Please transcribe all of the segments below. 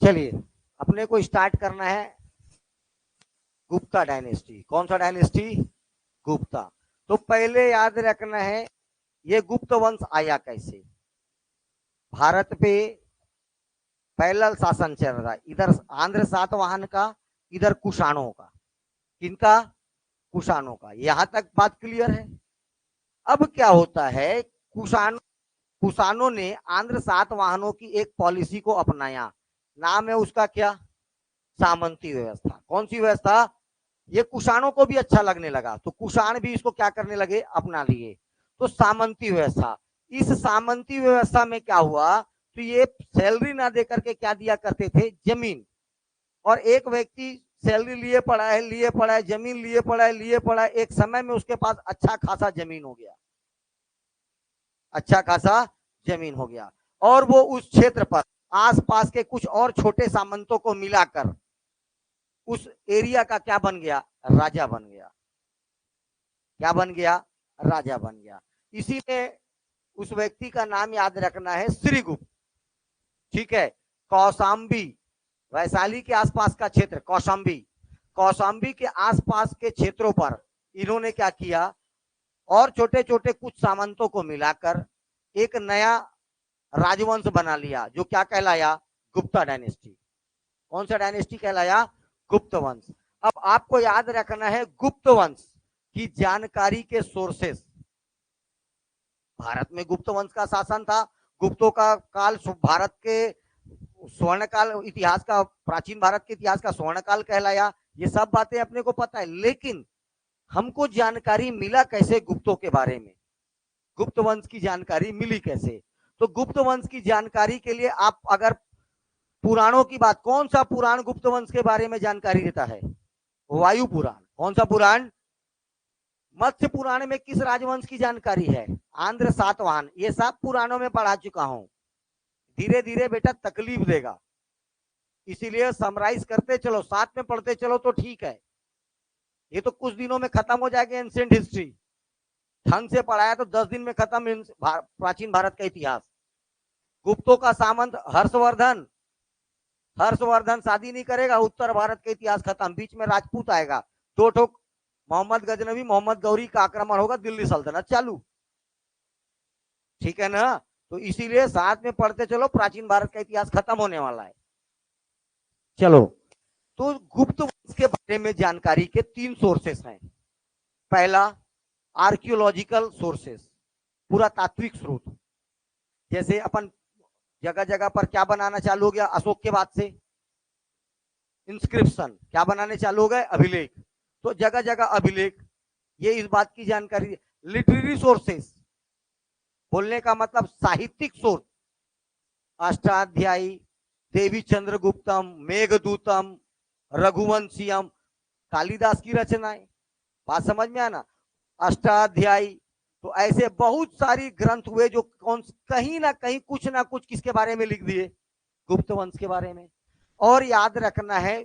चलिए अपने को स्टार्ट करना है गुप्ता डायनेस्टी। कौन सा डायनेस्टी? गुप्ता। तो पहले याद रखना है ये गुप्त वंश आया कैसे। भारत पे पहला शासन चल रहा है, इधर आंध्र सातवाहन का, इधर कुषाणों का। किनका? कुषाणों का। यहां तक बात क्लियर है। अब क्या होता है, कुषाणों ने आंध्र सातवाहनों की एक पॉलिसी को अपनाया। नाम है उसका क्या? सामंती व्यवस्था। कौन सी व्यवस्था? ये कुषाणों को भी अच्छा लगने लगा, तो कुषाण भी इसको क्या करने लगे? अपना लिए। तो सामंती व्यवस्था। इस सामंती व्यवस्था में क्या हुआ, तो ये सैलरी ना देकर के क्या दिया करते थे? जमीन। और एक व्यक्ति सैलरी लिए पड़ा है, जमीन लिए पड़ा है, एक समय में उसके पास अच्छा खासा जमीन हो गया, अच्छा खासा जमीन हो गया। और वो उस क्षेत्र पर आसपास के कुछ और छोटे सामंतों को मिलाकर उस एरिया का क्या बन गया? राजा बन गया। क्या बन गया? राजा बन गया। इसी में उस व्यक्ति का नाम याद रखना है श्रीगुप्त। ठीक है। कौशाम्बी, वैशाली के आसपास का क्षेत्र कौशाम्बी, कौशाम्बी के आसपास के क्षेत्रों पर इन्होंने क्या किया? और छोटे छोटे कुछ सामंतों को मिलाकर एक नया राजवंश बना लिया, जो क्या कहलाया? गुप्ता डायनेस्टी। कौन सा डायनेस्टी कहलाया? गुप्त वंश। अब आपको याद रखना है गुप्त वंश की जानकारी के सोर्सेस। भारत में गुप्त वंश का शासन था। गुप्तों का काल भारत के स्वर्ण काल, इतिहास का, प्राचीन भारत के इतिहास का स्वर्ण काल कहलाया। ये सब बातें अपने को पता है, लेकिन हमको जानकारी मिला कैसे गुप्तों के बारे में? गुप्त वंश की जानकारी मिली कैसे? तो गुप्त वंश की जानकारी के लिए आप अगर पुराणों की बात, कौन सा पुराण गुप्त वंश के बारे में जानकारी देता है? वायु पुराण। कौन सा पुराण? मत्स्य पुराण में किस राजवंश की जानकारी है? आंध्र सातवाहन। ये सब पुराणों में पढ़ा चुका हूं। धीरे धीरे बेटा तकलीफ देगा, इसीलिए समराइज करते चलो, साथ में पढ़ते चलो तो ठीक है। ये तो कुछ दिनों में खत्म हो जाएगा एंशिएंट हिस्ट्री। ढंग से पढ़ाया तो 10 दिन में खत्म प्राचीन भारत का इतिहास। गुप्तों का सामंत हर्षवर्धन। हर्षवर्धन शादी नहीं करेगा, उत्तर भारत का इतिहास खत्म। बीच में राजपूत आएगा, दो ठोक मोहम्मद गजनवी, मोहम्मद गौरी का आक्रमण होगा, दिल्ली सल्तनत चालू। ठीक है ना? तो इसीलिए साथ में पढ़ते चलो, प्राचीन भारत का इतिहास खत्म होने वाला है। चलो, तो गुप्त वंश के बारे में जानकारी के 3 सोर्सेस हैं। पहला आर्कियोलॉजिकल सोर्सेस, पुरातात्विक स्रोत। जैसे अपन जगह जगह पर क्या बनाना चालू हो गया अशोक के बाद से? इंस्क्रिप्शन। क्या बनाने चालू हो गए? अभिलेख। तो जगह जगह अभिलेख, ये इस बात की जानकारी। लिटरेरी सोर्सेस, बोलने का मतलब साहित्यिक सोर्स। अष्टाध्यायी, देवी चंद्रगुप्तम, मेघदूतम, रघुवंशियम, कालिदास की रचनाएं। बात समझ में आना? अष्टाध्यायी। तो ऐसे बहुत सारी ग्रंथ हुए जो कहीं ना कहीं कुछ ना कुछ किसके बारे में लिख दिए? गुप्त वंश के बारे में। और याद रखना है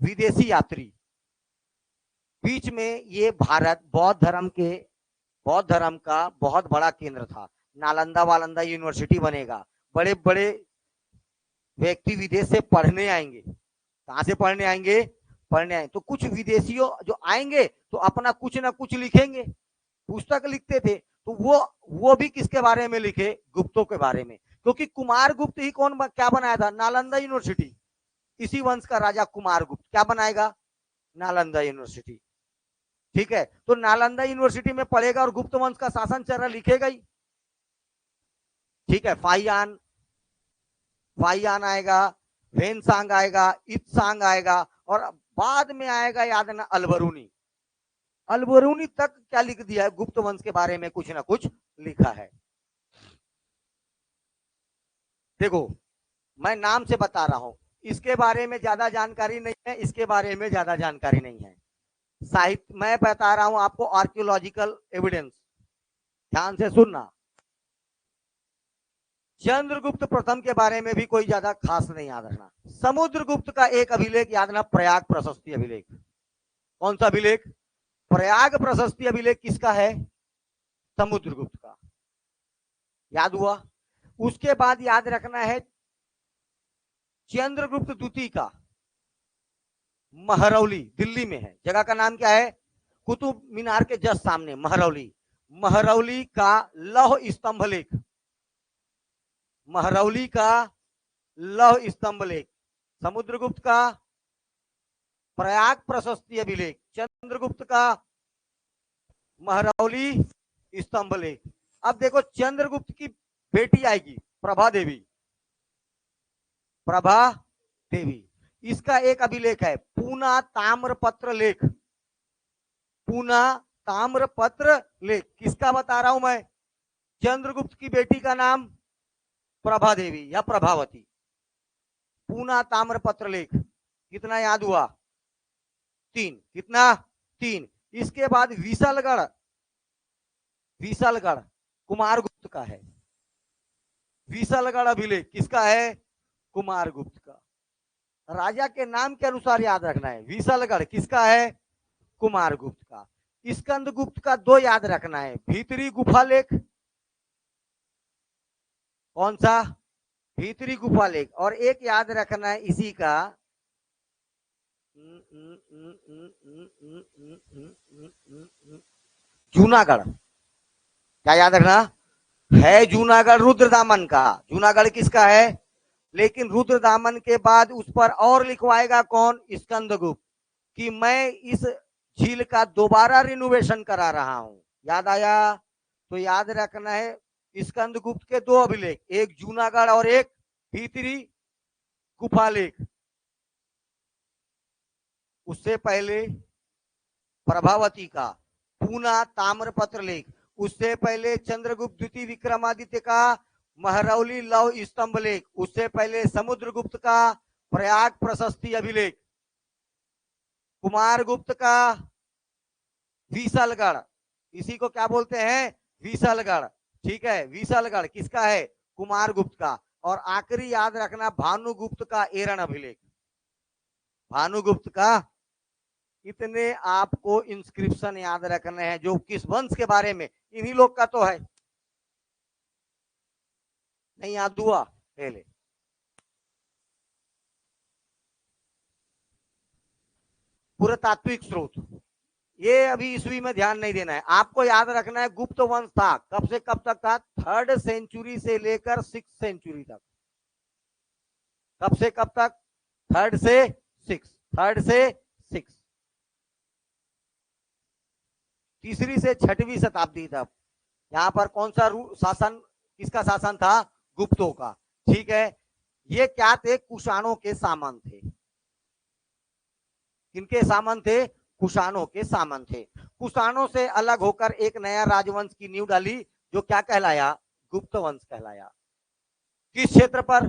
विदेशी यात्री। बीच में ये भारत बौद्ध धर्म का बहुत बड़ा केंद्र था। नालंदा वालंदा यूनिवर्सिटी बनेगा, बड़े बड़े व्यक्ति विदेश से पढ़ने आएंगे। कहां से पढ़ने आएंगे? पढ़ने आएंगे। तो कुछ विदेशियों जो आएंगे तो अपना कुछ ना कुछ लिखेंगे, पुस्तक लिखते थे। तो वो भी किसके बारे में लिखे? गुप्तों के बारे में। क्योंकि कुमार गुप्त ही क्या बनाया था? नालंदा यूनिवर्सिटी। इसी वंश का राजा कुमार गुप्त क्या बनाएगा? नालंदा यूनिवर्सिटी। ठीक है। तो नालंदा यूनिवर्सिटी में पढ़ेगा और गुप्त वंश का शासन चरण लिखेगा ही। ठीक है। फाहियान आएगा, वेनसांग आएगा, इत्सांग आएगा, और बाद में आएगा याद ना अलबरूनी। अलबरूनी तक क्या लिख दिया है? गुप्त वंश के बारे में कुछ ना कुछ लिखा है। देखो, मैं नाम से बता रहा हूं, इसके बारे में ज्यादा जानकारी नहीं है, इसके बारे में ज्यादा जानकारी नहीं है। साहित्य मैं बता रहा हूं आपको, आर्कियोलॉजिकल एविडेंस। ध्यान से सुनना। चंद्रगुप्त प्रथम के बारे में भी कोई ज्यादा खास नहीं याद रखना। समुद्रगुप्त का एक अभिलेख याद रखना, प्रयाग प्रशस्ति अभिलेख। कौन सा अभिलेख? प्रयाग प्रशस्ति अभिलेख किसका है? समुद्रगुप्त का। याद हुआ? उसके बाद याद रखना है, चंद्रगुप्त द्वितीय का महरौली दिल्ली में है, जगह का नाम क्या है? कुतुब मीनार के जस्ट सामने महरौली। महरौली का लौह स्तंभ लेख, महरौली का लौह स्तंभ लेख। समुद्रगुप्त का प्रयाग प्रशस्ति अभिलेख, चंद्रगुप्त का महरौली स्तंभ लेख। अब देखो चंद्रगुप्त की बेटी आएगी प्रभा देवी, प्रभा देवी, इसका एक अभिलेख है पूना ताम्रपत्र लेख, पूना ताम्रपत्र लेख। किसका बता रहा हूं मैं? चंद्रगुप्त की बेटी का नाम प्रभा देवी या प्रभावती। पूना ताम्रपत्र लेख कितना याद हुआ? 3। कितना? 3। इसके बाद विशालगढ़, विशालगढ़ कुमारगुप्त का है। विशालगढ़ अभिलेख किसका है? कुमारगुप्त का। राजा के नाम के अनुसार याद रखना है। विशालगढ़ किसका है? कुमारगुप्त का। स्कंदगुप्त का 2 याद रखना है, भीतरी गुफा लेख, कौन सा? भीतरी गुफा लेख। और एक याद रखना है इसी का, जूनागढ़। क्या याद रखना है? जूनागढ़ रुद्रदामन का। जूनागढ़ किसका है? लेकिन रुद्रदामन के बाद उस पर और लिखवाएगा कौन? स्कंदगुप्त, कि मैं इस झील का दोबारा रिनोवेशन करा रहा हूं। याद आया? तो याद रखना है स्कंदगुप्त के 2 अभिलेख, एक जूनागढ़ और एक भीतरी गुफा लेख। उससे पहले प्रभावती का पूना ताम्रपत्र लेख, उससे पहले चंद्रगुप्त द्वितीय विक्रमादित्य का महरौली लौह स्तंभ लेख, उससे पहले समुद्रगुप्त का प्रयाग प्रशस्ति अभिलेख, कुमारगुप्त का विशालगढ़, इसी को क्या बोलते हैं? विशालगढ़। ठीक है, विशालगढ़ किसका है? कुमारगुप्त का। और आखिरी याद रखना भानुगुप्त का एरण अभिलेख, भानुगुप्त का। इतने आपको इंस्क्रिप्शन याद रखने हैं जो किस वंश के बारे में, इन्हीं लोग का तो है। नहीं याद हुआ? पहले पुरातात्विक स्रोत, ये अभी ईस्वी में ध्यान नहीं देना है, आपको याद रखना है गुप्त वंश था कब से कब तक था? 3rd सेंचुरी से लेकर 6th सेंचुरी तक। कब से कब तक? 3rd से 6th, 3rd से 6th, 3री से 6वीं शताब्दी तक। यहां पर कौन सा शासन, किसका शासन था? गुप्तों का। ठीक है, ये क्या थे? कुषाणों के सामंत थे। किनके सामंत थे? कुषाणों के सामंत थे। कुषाणों से अलग होकर एक नया राजवंश की नींव डाली जो क्या कहलाया? गुप्त वंश कहलाया। किस क्षेत्र पर?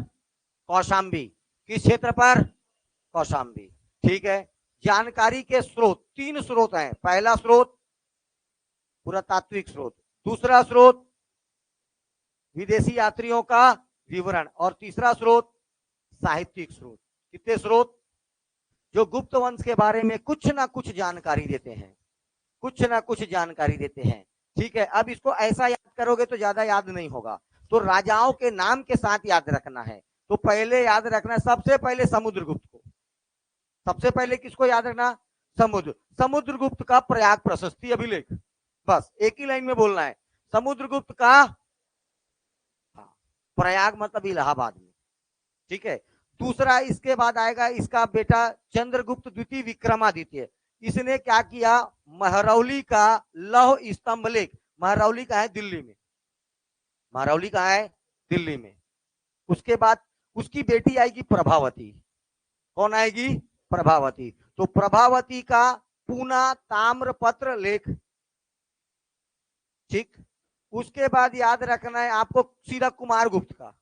कौशांबी। किस क्षेत्र पर? कौशांबी। ठीक है, जानकारी के स्रोत 3 स्रोत हैं। पहला स्रोत पुरातात्विक स्रोत, दूसरा स्रोत विदेशी यात्रियों का विवरण, और तीसरा स्रोत साहित्यिक स्रोत। कितने स्रोत? जो गुप्त वंश के बारे में कुछ ना कुछ जानकारी देते हैं, कुछ ना कुछ जानकारी देते हैं। ठीक है, अब इसको ऐसा याद करोगे तो ज्यादा याद नहीं होगा, तो राजाओं के नाम के साथ याद रखना है। तो पहले याद रखना, सबसे पहले समुद्रगुप्त को। सबसे पहले किसको याद रखना? समुद्रगुप्त का प्रयाग प्रशस्ति अभिलेख, बस एक ही लाइन में बोलना है, समुद्रगुप्त का प्रयाग मतलब इलाहाबाद में। ठीक है, दूसरा इसके बाद आएगा इसका बेटा चंद्रगुप्त द्वितीय विक्रमादित्य। इसने क्या किया? महरौली का लौह स्तंभ लेख, महरौली का है दिल्ली में, महरौली का है दिल्ली में। उसके बाद उसकी बेटी आएगी प्रभावती। कौन आएगी? प्रभावती। तो प्रभावती का पूना ताम्रपत्र लेख। ठीक, उसके बाद याद रखना है आपको सीधा कुमारगुप्त का,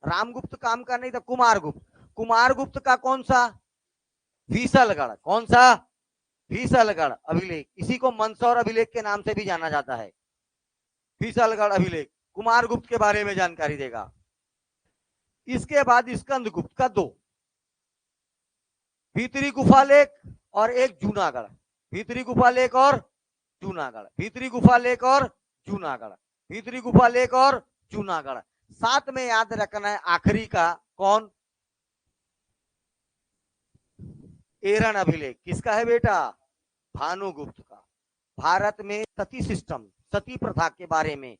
रामगुप्त काम का नहीं था, कुमारगुप्त। कुमारगुप्त का कौन सा? विशालगढ़। कौन सा? विशालगढ़ अभिलेख, इसी को मंदसौर अभिलेख के नाम से भी जाना जाता है। विशालगढ़ अभिलेख कुमारगुप्त के बारे में जानकारी देगा। इसके बाद स्कंदगुप्त का 2, भीतरी गुफा लेख और एक जूनागढ़। भीतरी गुफा लेख और जूनागढ़, भीतरी गुफा लेख और जूनागढ़, भीतरी गुफा लेख और जूनागढ़। साथ में याद रखना है आखिरी का कौन? एरन अभिलेख किसका है बेटा? भानुगुप्त का। भारत में सती सिस्टम, सती प्रथा के बारे में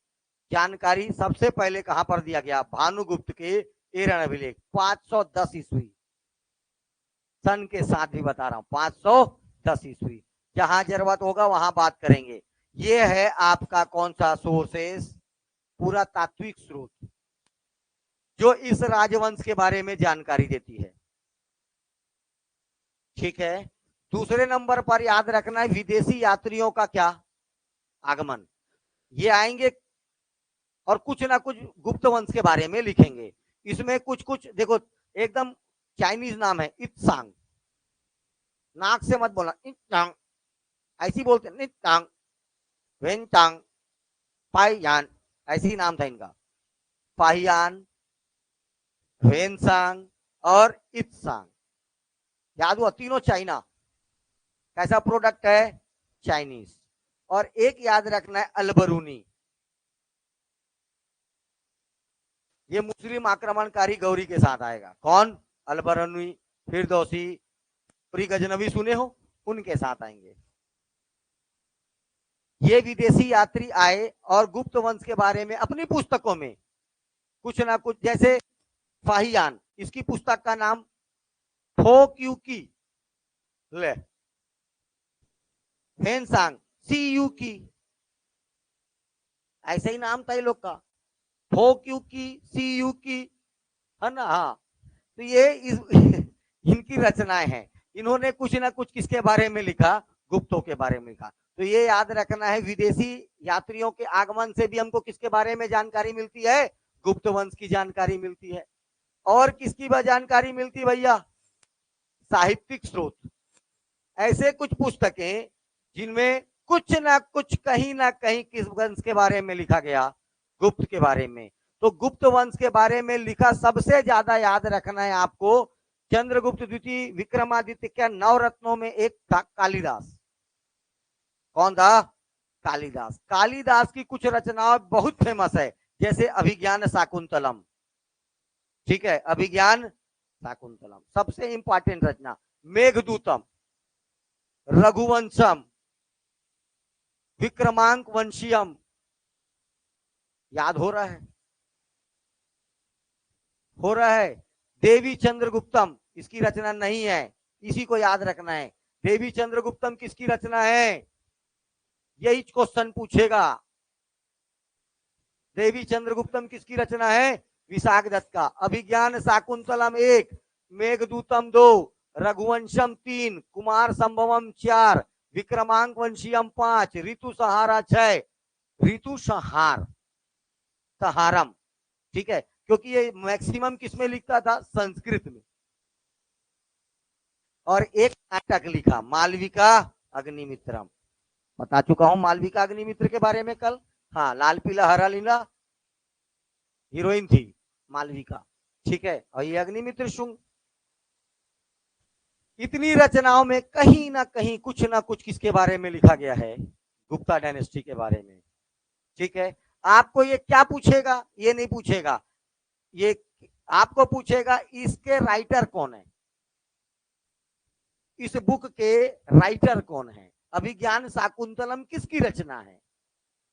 जानकारी सबसे पहले कहां पर दिया गया? भानुगुप्त के एरन अभिलेख 510 ईस्वी सन के साथ भी बता रहा हूं, 510 ईस्वी। जहां जरूरत होगा वहां बात करेंगे। ये है आपका कौन सा सोर्सेस? पूरा तात्विक स्रोत जो इस राजवंश के बारे में जानकारी देती है। ठीक है। दूसरे नंबर पर याद रखना है विदेशी यात्रियों का क्या? आगमन। ये आएंगे और कुछ ना कुछ गुप्त वंश के बारे में लिखेंगे। इसमें कुछ कुछ देखो, एकदम चाइनीज नाम है इत्सांग, नाक से मत बोलना, इत्सांग ऐसी बोलते हैं, नित्तांग, वेंतांग, पाईयान, ऐसी ही नाम था इनका। पाहियान, वेनसांग और इत्सांग, याद हुआ? तीनों चाइना। कैसा प्रोडक्ट है? चाइनीज। और एक याद रखना है अलबरूनी, ये मुस्लिम आक्रमणकारी गौरी के साथ आएगा। कौन? अलबरूनी, फिरदौसी, प्री गजनवी सुने हो, उनके साथ आएंगे। ये विदेशी यात्री आए और गुप्त वंश के बारे में अपनी पुस्तकों में कुछ ना कुछ, जैसे फाहियान, इसकी पुस्तक का नाम फोक्यूकी, ले फेनसांग सीयूकी, ऐसे ही नाम था ये लोग का, फोक्यूकी, सीयूकी, है ना? हाँ, तो ये इनकी रचनाएं हैं। इन्होंने कुछ ना कुछ किसके बारे में लिखा? गुप्तों के बारे में लिखा। तो ये याद रखना है, विदेशी यात्रियों के आगमन से भी हमको किसके बारे में जानकारी मिलती है? गुप्त वंश की जानकारी मिलती है। और किसकी जानकारी मिलती है भैया? साहित्यिक स्रोत। ऐसे कुछ पुस्तकें जिनमें कुछ ना कुछ कहीं ना कहीं किस वंश के बारे में लिखा गया? गुप्त के बारे में। तो गुप्त वंश के बारे में लिखा सबसे ज्यादा याद रखना है आपको, चंद्रगुप्त द्वितीय विक्रमादित्य के नवरत्नों में एक था कालिदास। कौन था? कालिदास। कालिदास की कुछ रचनाएं बहुत फेमस है, जैसे अभिज्ञान शाकुंतलम। ठीक है, अभिज्ञान शाकुंतलम सबसे इंपॉर्टेंट रचना। मेघदूतम, रघुवंशम, विक्रमांक वंशियम, याद हो रहा है? हो रहा है। देवी चंद्रगुप्तम, इसकी रचना नहीं है, इसी को याद रखना है। देवी चंद्रगुप्तम किसकी रचना है? यही क्वेश्चन पूछेगा। देवी चंद्रगुप्तम किसकी रचना है? विशाख दत्त का। अभिज्ञान शाकुंतलम 1, मेघदूतम 2, रघुवंशम 3, कुमार संभवम 4, विक्रमांक वंशियम 5, ऋतु सहारा 6, ऋतु संहार, सहारम। ठीक है, क्योंकि ये मैक्सिमम किसमें लिखता था? संस्कृत में। और एक नाटक लिखा, मालविका अग्निमित्रम, बता चुका हूं मालविका अग्निमित्र के बारे में कल। हाँ, लाल पीला हरा नीला हीरोइन थी मालविका। ठीक है, और ये अग्निमित्र शुंग। इतनी रचनाओं में कहीं ना कहीं कुछ ना कुछ किसके बारे में लिखा गया है? गुप्ता डायनेस्टी के बारे में। ठीक है, आपको ये क्या पूछेगा? ये नहीं पूछेगा, ये आपको पूछेगा इसके राइटर कौन है, इस बुक के राइटर कौन है। अभिज्ञान शाकुंतलम किसकी रचना है?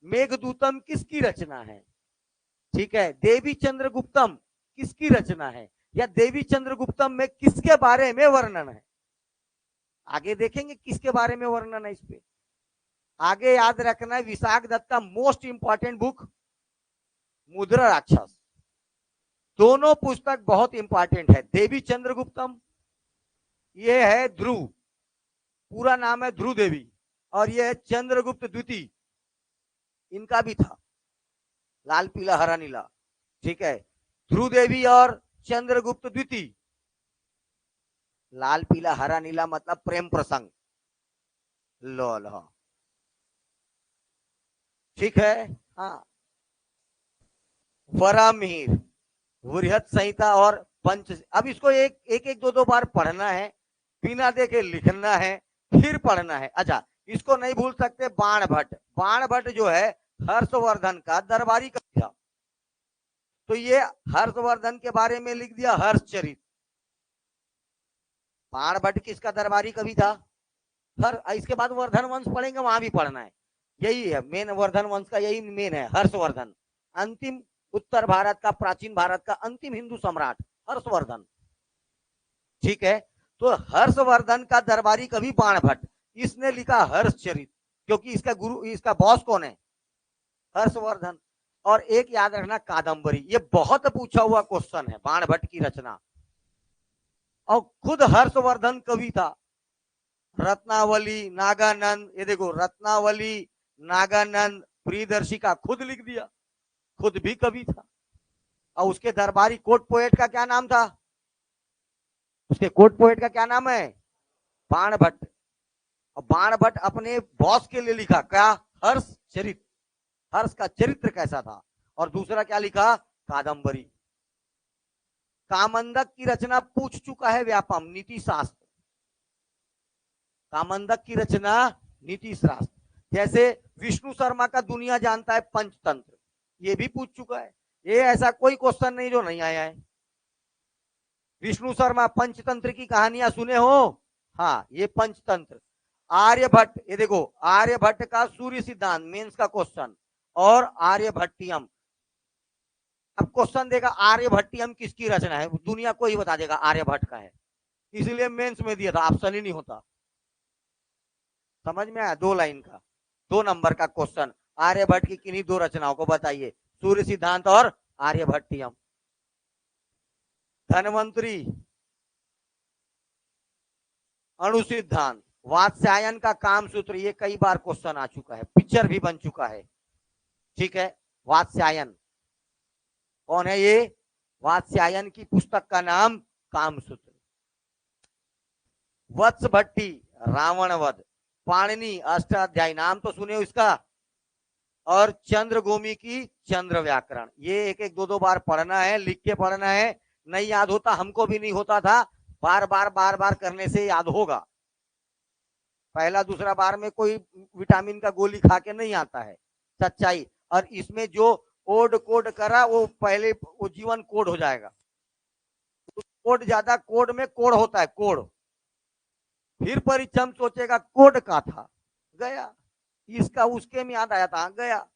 मेघदूतम किसकी रचना है? ठीक है, देवी चंद्रगुप्तम किसकी रचना है, या देवी चंद्रगुप्तम में किसके बारे में वर्णन है? आगे देखेंगे किसके बारे में वर्णन है इस पे। आगे याद रखना है विशाख दत्त का मोस्ट इंपॉर्टेंट बुक मुद्रा राक्षस। दोनों पुस्तक बहुत इंपॉर्टेंट है। देवी चंद्रगुप्तम, ये है ध्रुव, पूरा नाम है ध्रुव देवी, और ये है चंद्रगुप्त द्वितीय, इनका भी था लाल पीला हरा नीला। ठीक है, ध्रुव देवी और चंद्रगुप्त द्वितीय, लाल पीला हरा नीला मतलब प्रेम प्रसंग, लोल। हाँ, ठीक है। हाँ, वरामिहिर, वृहत संहिता और पंच। अब इसको एक एक दो दो बार पढ़ना है, बिना देखे लिखना है, फिर पढ़ना है। अच्छा, इसको नहीं भूल सकते, बाण भट्ट। बाण भट्ट जो है हर्षवर्धन का दरबारी का था, तो ये हर्षवर्धन के बारे में लिख दिया हर्षचरित। बाणभट्ट किसका दरबारी कवि था? इसके बाद वर्धन वंश पढ़ेंगे, वहां भी पढ़ना है, यही है मेन, वर्धन वंश का यही मेन है। हर्षवर्धन, अंतिम उत्तर भारत का, प्राचीन भारत का अंतिम हिंदू सम्राट हर्षवर्धन, ठीक है। तो हर्षवर्धन का दरबारी कवि बाणभट्ट, इसने लिखा हर्षचरित, क्योंकि इसका गुरु, इसका बॉस कौन है? हर्षवर्धन। और एक याद रखना, कादंबरी, ये बहुत पूछा हुआ क्वेश्चन है, बाणभट्ट की रचना। और खुद हर्षवर्धन कवि था। रत्नावली, नागानंद, ये देखो रत्नावली, नागानंद, प्रियदर्शिका खुद लिख दिया, खुद भी कवि था। और उसके दरबारी कोर्ट पोएट का क्या नाम था? उसके कोर्ट पोएट का क्या नाम है? बाणभट्ट। और बाणभट्ट अपने बॉस के लिए लिखा क्या? हर्ष चरित, हर्ष का चरित्र कैसा था। और दूसरा क्या लिखा? कादंबरी। कामंदक की रचना पूछ चुका है व्यापम, नीति शास्त्र। कामंदक की रचना नीति शास्त्र। जैसे विष्णु शर्मा का दुनिया जानता है पंचतंत्र, ये भी पूछ चुका है। ये ऐसा कोई क्वेश्चन नहीं जो नहीं आया है। विष्णु शर्मा पंचतंत्र की कहानियां सुने हो? हाँ, ये पंचतंत्र। आर्यभट्ट, ये देखो आर्यभट्ट का सूर्य सिद्धांत, मेंस का क्वेश्चन, और आर्यभट्टियम। अब क्वेश्चन देगा आर्यभट्टियम किसकी रचना है, दुनिया को ही बता देगा आर्यभट्ट का है, इसलिए मेंस में दिया था, ऑप्शन ही नहीं होता। समझ में आया? 2 लाइन का 2 नंबर का क्वेश्चन, आर्यभट्ट की किन्हीं 2 रचनाओं को बताइए, सूर्य सिद्धांत और आर्यभट्टियम। धनवंतरी, अणु सिद्धांत, वात्स्यायन का काम सूत्र, ये कई बार क्वेश्चन आ चुका है, पिक्चर भी बन चुका है, ठीक है। वात्स्यायन कौन है? ये वात्स्यायन की पुस्तक का नाम कामसूत्र। वत्स भट्टी, रावणवध, पाणिनि अष्टाध्यायी, नाम तो सुने इसका, और चंद्रगोमी की चंद्र व्याकरण। ये एक एक 2-2 बार पढ़ना है, लिख के पढ़ना है, नहीं याद होता, हमको भी नहीं होता था, बार बार करने से याद होगा। पहला दूसरा बार में कोई विटामिन का गोली खा के नहीं आता है, सच्चाई। और इसमें जो ओड कोड करा वो पहले वो जीवन कोड हो जाएगा, कोड ज्यादा, कोड में कोड होता है, कोड। फिर परिचम सोचेगा कोड का था, गया, इसका उसके में याद आया था, गया।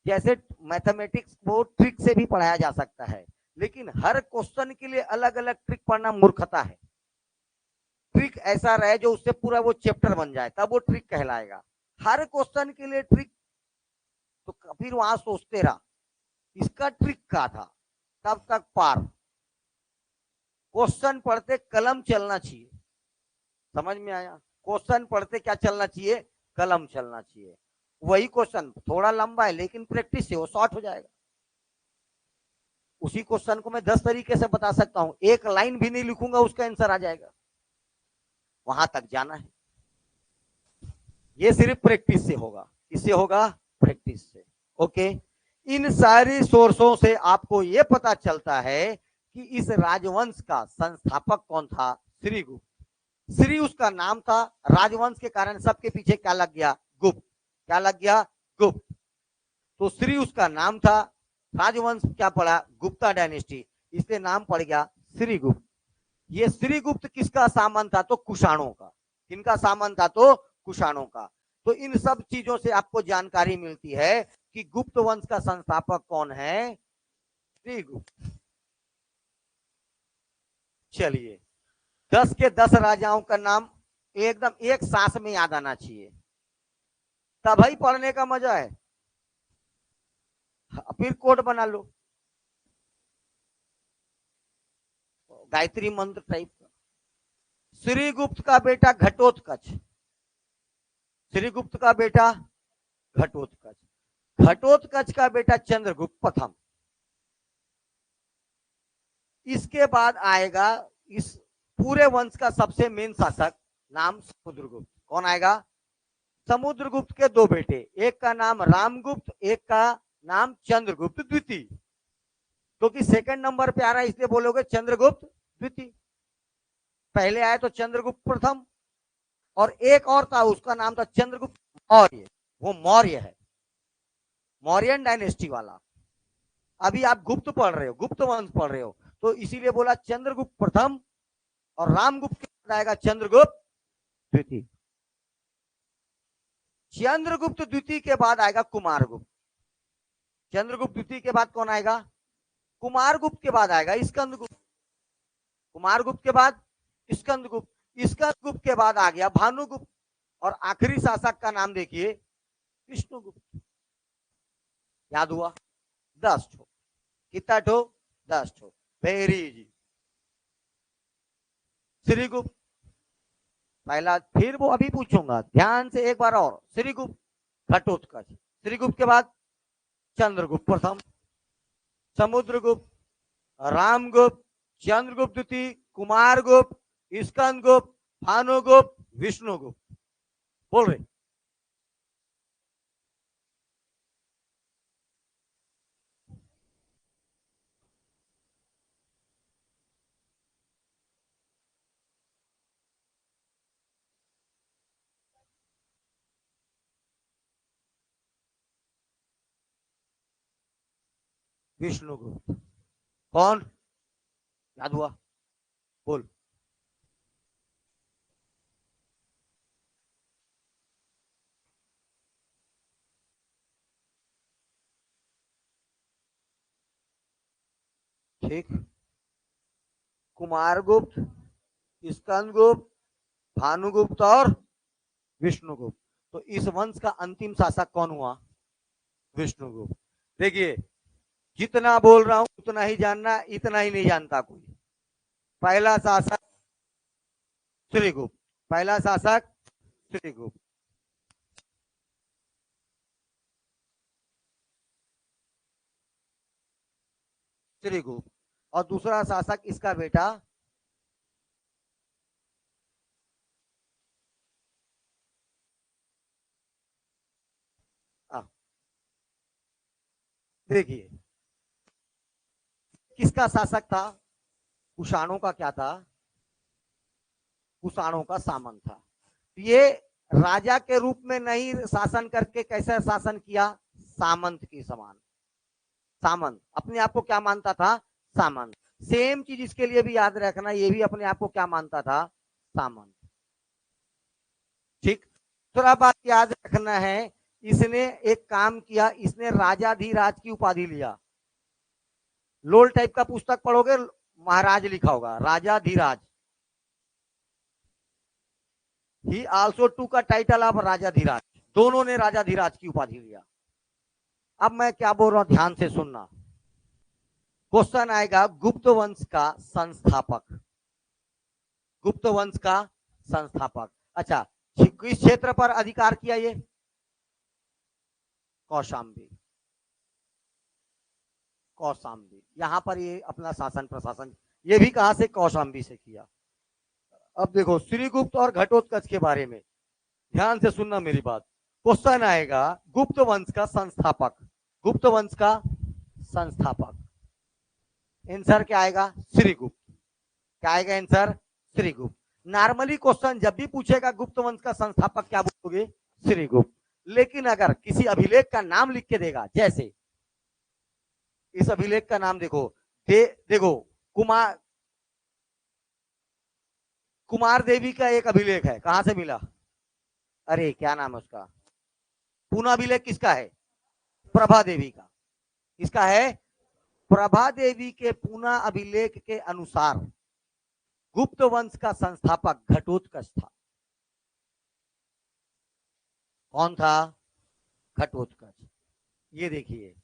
जैसे मैथमेटिक्स को ट्रिक से भी पढ़ाया जा सकता है, लेकिन हर क्वेश्चन के लिए अलग अलग ट्रिक पढ़ना मूर्खता है। ट्रिक ऐसा रहे जो उससे पूरा वो चैप्टर बन जाए, तब वो ट्रिक कहलाएगा। हर क्वेश्चन के लिए ट्रिक, तो फिर वहां सोचते रहा इसका ट्रिक का था, तब तक पार। क्वेश्चन पढ़ते कलम चलना चाहिए, समझ में आया? क्वेश्चन पढ़ते क्या चलना चाहिए? कलम चलना चाहिए। वही क्वेश्चन थोड़ा लंबा है, लेकिन प्रैक्टिस से वो शॉर्ट हो जाएगा। उसी क्वेश्चन को मैं 10 तरीके से बता सकता हूं, एक लाइन भी नहीं लिखूंगा उसका आंसर आ जाएगा। वहां तक जाना है, ये सिर्फ प्रैक्टिस से होगा। इससे होगा? प्रैक्टिस से। ओके, इन सारी सोर्सों से आपको यह पता चलता है कि इस राजवंश का संस्थापक कौन था? श्रीगुप्त। श्री उसका नाम था, राजवंश के कारण सबके पीछे क्या लग गया? गुप्त। क्या लग गया? गुप्त। तो श्री उसका नाम था, राजवंश क्या पड़ा? गुप्ता डायनेस्टी, इसलिए नाम पड़ गया श्रीगुप्त। ये श्रीगुप्त किसका सामंत था? तो कुषाणों का। किनका सामंत था? तो कुषाणों का। तो इन सब चीजों से आपको जानकारी मिलती है कि गुप्त वंश का संस्थापक कौन है? श्रीगुप्त। चलिए, 10 के 10 राजाओं का नाम एकदम एक सांस में याद आना चाहिए, तभी पढ़ने का मजा है। फिर कोड बना लो, गायत्री मंत्र टाइप का। श्रीगुप्त का बेटा घटोत्कच, श्रीगुप्त का बेटा घटोत्कच, घटोत्कच का बेटा चंद्रगुप्त प्रथम। इसके बाद आएगा इस पूरे वंश का सबसे मेन शासक, नाम समुद्रगुप्त। कौन आएगा? समुद्रगुप्त के 2 बेटे, एक का नाम रामगुप्त, एक का नाम चंद्रगुप्त द्वितीय। क्योंकि सेकंड नंबर पे आ रहा है इसलिए बोलोगे चंद्रगुप्त द्वितीय। पहले आए तो चंद्रगुप्त प्रथम, और एक और था उसका नाम था चंद्रगुप्त मौर्य, वो मौर्य है, मौर्यन डायनेस्टी वाला। अभी आप गुप्त पढ़ रहे हो, गुप्त वंश पढ़ रहे हो, तो इसीलिए बोला चंद्रगुप्त प्रथम और रामगुप्त के आएगा चंद्रगुप्त द्वितीय। चंद्रगुप्त द्वितीय के बाद आएगा कुमारगुप्त। चंद्रगुप्त द्वितीय के बाद कौन आएगा? कुमारगुप्त के बाद आएगा स्कंदगुप्त। कुमारगुप्त के बाद स्कंदगुप्त। स्कंदगुप्त के बाद आ गया भानुगुप्त। और आखिरी शासक का नाम देखिए विष्णुगुप्त। याद हुआ? 10 ठो। कितना ठो? 10 ठो। Very easy. श्रीगुप्त पहला, फिर वो अभी पूछूंगा ध्यान से एक बार और। श्रीगुप्त घटोत्कच। श्रीगुप्त के बाद चंद्रगुप्त प्रथम, समुद्रगुप्त, रामगुप्त, चंद्रगुप्त द्वितीय, कुमारगुप्त, स्कंदगुप्त, भानुगुप्त, विष्णुगुप्त। बोल रहे? विष्णुगुप्त। कौन? याद हुआ? बोल। ठीक। कुमारगुप्त, स्कंदगुप्त, भानुगुप्त और विष्णुगुप्त। तो इस वंश का अंतिम शासक कौन हुआ? विष्णुगुप्त। देखिए जितना बोल रहा हूं उतना ही जानना, इतना ही नहीं जानता कोई। पहला शासक श्रीगुप्त। पहला शासक श्रीगुप्त। श्रीगुप्त। और दूसरा शासक इसका बेटा देखिए किसका शासक था? कुषाणों का क्या था? कुषाणों का सामंत था। ये राजा के रूप में नहीं शासन करके कैसा शासन किया? सामंत के समान। सामंत अपने आप को क्या मानता था? सामंत। सेम चीज इसके लिए भी याद रखना, ये भी अपने आप को क्या मानता था? सामंत। ठीक। थोड़ा बात याद रखना है, इसने एक काम किया, इसने राजाधिराज की उपाधि लिया। लोल टाइप का पुस्तक पढ़ोगे महाराज लिखा होगा, राजाधिराज। ही आल्सो टू का टाइटल ऑफ राजाधिराज। दोनों ने राजाधिराज की उपाधि लिया। अब मैं क्या बोल रहा हूं ध्यान से सुनना। क्वेश्चन आएगा गुप्त वंश का संस्थापक। गुप्त वंश का संस्थापक। अच्छा, किस क्षेत्र पर अधिकार किया ये? कौशाम्बी। कौशाम्बी यहां पर ये अपना शासन प्रशासन ये भी कहां से? कौशाम्बी से किया। अब देखो श्रीगुप्त और घटोत्कच के बारे में ध्यान से सुनना मेरी बात। क्वेश्चन आएगा गुप्त वंश का संस्थापक। गुप्त वंश का संस्थापक। आंसर क्या आएगा? श्रीगुप्त। क्या आएगा आंसर? श्रीगुप्त। नॉर्मली क्वेश्चन जब भी पूछेगा गुप्त वंश का संस्थापक क्या बोलोगे? श्रीगुप्त। लेकिन अगर किसी अभिलेख का नाम लिख के देगा, जैसे इस अभिलेख का नाम देखो, देखो कुमार कुमार देवी का एक अभिलेख है, कहां से मिला? अरे क्या नाम है उसका? पूना अभिलेख किसका है? प्रभा देवी का। किसका है? प्रभा देवी के पूना अभिलेख के अनुसार गुप्त वंश का संस्थापक घटोत्कच था। कौन था? घटोत्कच। ये देखिए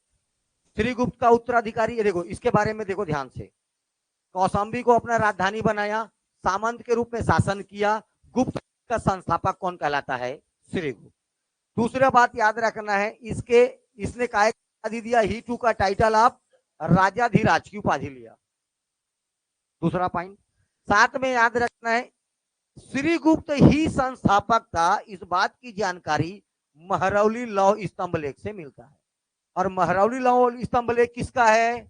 श्रीगुप्त का उत्तराधिकारी, ये देखो इसके बारे में देखो ध्यान से। कौशाम्बी को अपना राजधानी बनाया, सामंत के रूप में शासन किया। गुप्त का संस्थापक कौन कहलाता है? श्रीगुप्त। दूसरा बात याद रखना है, इसके इसने काय उपाधि दिया? ही टू का टाइटल ऑफ राजाधिराज की उपाधि लिया। दूसरा पॉइंट। साथ में याद रखना है श्रीगुप्त ही संस्थापक था, इस बात की जानकारी महरौली लौह स्तंभ लेख से मिलता है। और महरौली लौह स्तंभ लेख किसका है?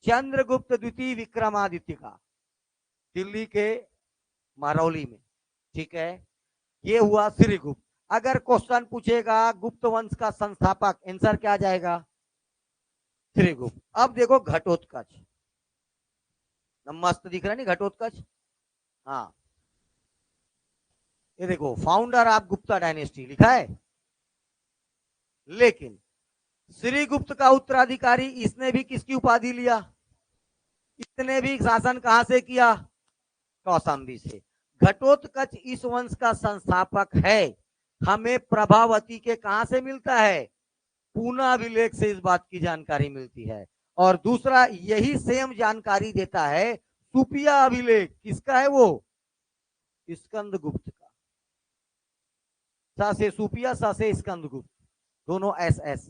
चंद्रगुप्त द्वितीय विक्रमादित्य का, दिल्ली के महरौली में। ठीक है, ये हुआ श्रीगुप्त। अगर क्वेश्चन पूछेगा गुप्त वंश का संस्थापक, आंसर क्या आ जाएगा? श्रीगुप्त। अब देखो घटोत्कच, मस्त दिख रहा है नहीं घटोत्कच? हाँ, ये देखो, फाउंडर ऑफ गुप्ता डायनेस्टी लिखा है, लेकिन श्रीगुप्त का उत्तराधिकारी इसने भी किसकी उपाधि लिया? इसने भी शासन कहां से किया? कौशाम्बी से। घटोत्कच इस वंश का संस्थापक है। हमें प्रभावती के कहां से मिलता है? पूना अभिलेख से इस बात की जानकारी मिलती है। और दूसरा यही सेम जानकारी देता है सुपिया अभिलेख। किसका है वो? स्कंदगुप्त का। सा से सुपिया, सा से स्कंदगुप्त, दोनों एस एस।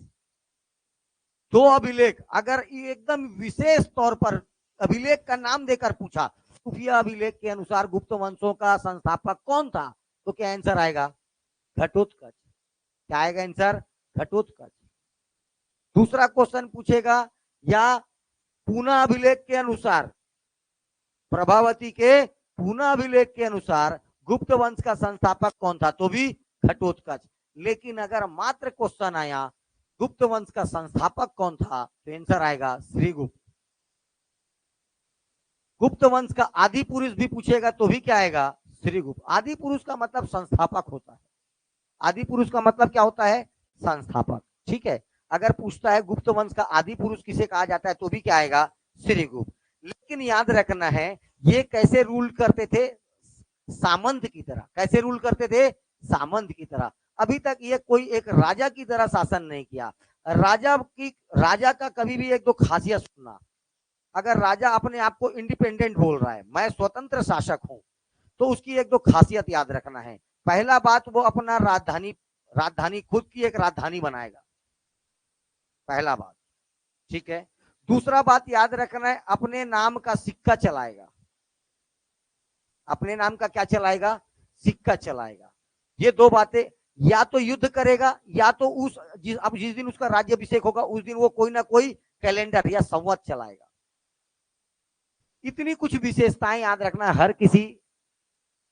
दो अभिलेख अगर एकदम विशेष तौर पर अभिलेख का नाम देकर पूछा, सुफिया अभिलेख के अनुसार गुप्त वंशों का संस्थापक कौन था, तो क्या आंसर आएगा? घटोत्कच। क्या आएगा आंसर? घटोत्कच। दूसरा क्वेश्चन पूछेगा, या पूना अभिलेख के अनुसार, प्रभावती के पूना अभिलेख के अनुसार गुप्त वंश का संस्थापक कौन था, तो भी घटोत्कच। लेकिन अगर मात्र क्वेश्चन आया गुप्त वंश का संस्थापक कौन था, तो आंसर आएगा श्रीगुप्त। गुप्त वंश का आदि पुरुष भी पूछेगा तो भी क्या आएगा? श्रीगुप्त। आदि पुरुष का मतलब संस्थापक होता है। आदि पुरुष का मतलब क्या होता है? संस्थापक। ठीक है, अगर पूछता है गुप्त वंश का आदि पुरुष किसे कहा जाता है, तो भी क्या आएगा? श्रीगुप्त। लेकिन याद रखना है, ये कैसे रूल करते थे? सामंत की तरह। कैसे रूल करते थे? सामंत की तरह। अभी तक ये कोई एक राजा की तरह शासन नहीं किया। राजा का कभी भी एक दो खासियत सुनना। अगर राजा अपने आप को इंडिपेंडेंट बोल रहा है, मैं स्वतंत्र शासक हूं, तो उसकी एक दो खासियत याद रखना है। पहला बात, वो अपना राजधानी राजधानी खुद की एक राजधानी बनाएगा, पहला बात। ठीक है। दूसरा बात याद रखना है, अपने नाम का सिक्का चलाएगा। अपने नाम का क्या चलाएगा? सिक्का चलाएगा। ये दो बातें। या तो युद्ध करेगा, या तो अब जिस दिन उसका राज्याभिषेक होगा उस दिन वो कोई ना कोई कैलेंडर या संवत चलाएगा। इतनी कुछ विशेषताएं याद रखना। हर किसी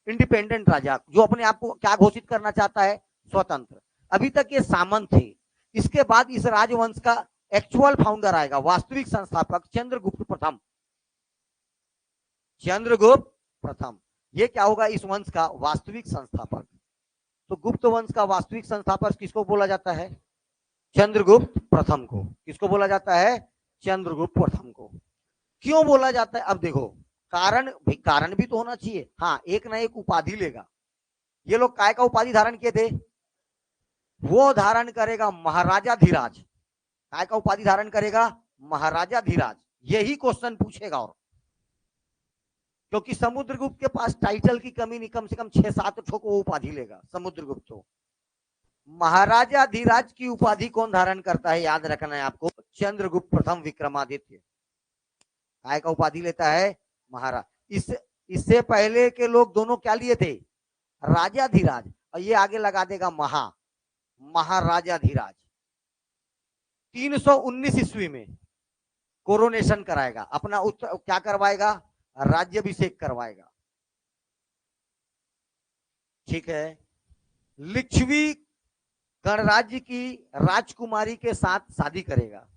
इंडिपेंडेंट राजा जो अपने आप को क्या घोषित करना चाहता है? स्वतंत्र। अभी तक ये सामंत थे। इसके बाद इस राजवंश का एक्चुअल फाउंडर आएगा, वास्तविक संस्थापक चंद्रगुप्त प्रथम। चंद्रगुप्त प्रथम, ये क्या होगा? इस वंश का वास्तविक संस्थापक। तो गुप्त वंश का वास्तविक संस्थापक किसको बोला जाता है? चंद्रगुप्त प्रथम को। किसको बोला जाता है? चंद्रगुप्त प्रथम को। क्यों बोला जाता है? अब देखो, कारण भाई, कारण भी तो होना चाहिए। हाँ, एक ना एक उपाधि लेगा। ये लोग काय का उपाधि धारण किए थे? वो धारण करेगा महाराजा धीराज। काय का उपाधि धारण करेगा? महाराजा धीराज। यही क्वेश्चन पूछेगा। और क्योंकि समुद्रगुप्त के पास टाइटल की कमी नहीं, कम से कम 6-7 ठो को उपाधि लेगा समुद्रगुप्त। तो महाराजा धीराज की उपाधि कौन धारण करता है? याद रखना है आपको, चंद्रगुप्त प्रथम विक्रमादित्य। काय का उपाधि लेता है? महाराज। इससे पहले के लोग दोनों क्या लिए थे? राजा धीराज। और ये आगे लगा देगा महाराजा धीराज। 319 ईस्वी में कोरोनेशन कराएगा अपना, क्या करवाएगा? राज्याभिषेक करवाएगा। ठीक है। लिच्छवी गणराज्य की राजकुमारी के साथ शादी करेगा।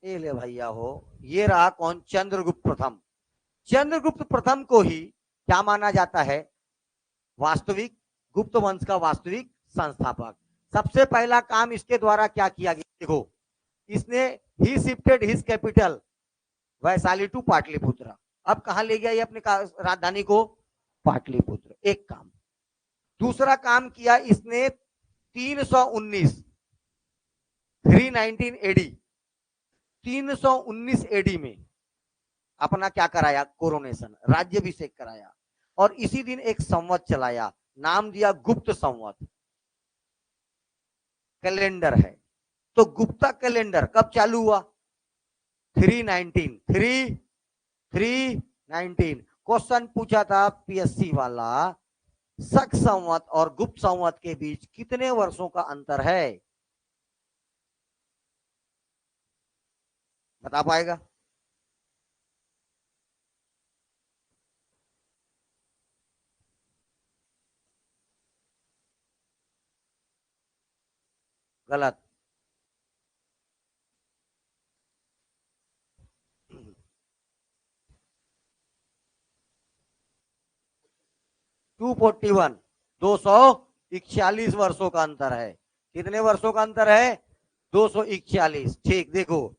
ये ले भैया हो, ये रहा कौन? चंद्रगुप्त प्रथम। चंद्रगुप्त प्रथम को ही क्या माना जाता है? वास्तविक गुप्त वंश का वास्तविक संस्थापक। सबसे पहला काम इसके द्वारा क्या किया गया? देखो, इसने ही shifted his capital Vaishali to Pataliputra. अब कहां ले गया ये अपने राजधानी को? पाटलिपुत्र। एक काम। दूसरा काम किया इसने 319 319 एडी 319 एडी में अपना क्या कराया? कोरोनेशन, राज्याभिषेक कराया। और इसी दिन एक संवत चलाया, नाम दिया गुप्त संवत। कैलेंडर है। तो गुप्ता कैलेंडर कब चालू हुआ? 319 क्वेश्चन पूछा था पीएससी वाला, शक संवत और गुप्त संवत के बीच कितने वर्षों का अंतर है? बता पाएगा? गलत। 241, 241 वर्षों का अंतर है। कितने वर्षों का अंतर है? 241। ठीक, देखो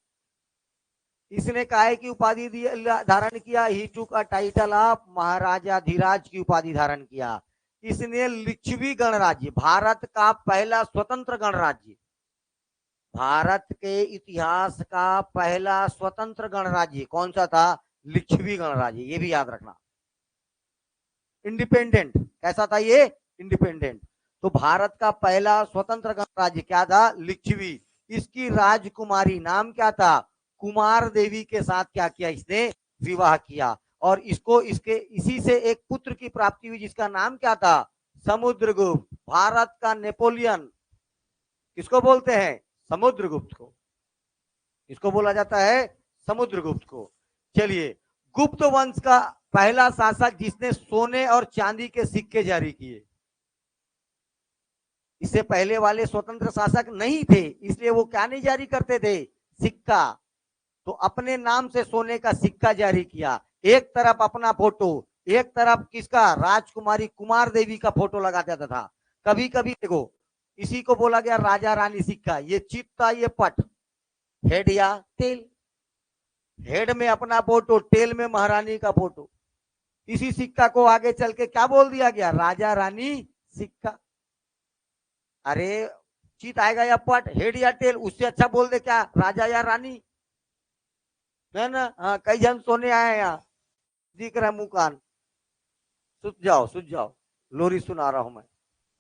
इसने काहे की उपाधि धारण किया? ही टूक अ टाइटल ऑफ महाराजाधिराज की उपाधि धारण किया। इसने लिच्छवी गणराज्य, भारत का पहला स्वतंत्र गणराज्य, भारत के इतिहास का पहला स्वतंत्र गणराज्य कौन सा था? लिच्छवी गणराज्य, ये भी याद रखना। इंडिपेंडेंट, कैसा था ये? इंडिपेंडेंट। तो भारत का पहला स्वतंत्र गणराज्य क्या था? लिच्छवी। इसकी राजकुमारी नाम क्या था? कुमार देवी के साथ क्या किया? इसने विवाह किया और इसको इसके इसी से एक पुत्र की प्राप्ति हुई जिसका नाम क्या था? समुद्रगुप्त। भारत का नेपोलियन किसको बोलते हैं? समुद्रगुप्त को। इसको बोला जाता है समुद्रगुप्त को। चलिए, गुप्त वंश का पहला शासक जिसने सोने और चांदी के सिक्के जारी किए। इससे पहले वाले स्वतंत्र शासक नहीं थे, इसलिए वो क्या नहीं जारी करते थे? सिक्का। तो अपने नाम से सोने का सिक्का जारी किया। एक तरफ अपना फोटो, एक तरफ किसका? राजकुमारी कुमार देवी का फोटो लगा देता था। कभी कभी देखो, इसी को बोला गया राजा रानी सिक्का। ये चित्ता, ये पट, हेड या टेल, हेड में अपना फोटो, टेल में महारानी का फोटो। इसी सिक्का को आगे चल के क्या बोल दिया गया? राजा रानी सिक्का। अरे चित आएगा या पट, हेड या टेल, उससे अच्छा बोल दे क्या? राजा या रानी, है ना? हाँ, कई जन सोने आए यहाँ, दिख रहा है मुंह कान। सुझ जाओ, लोरी सुना रहा हूं मैं।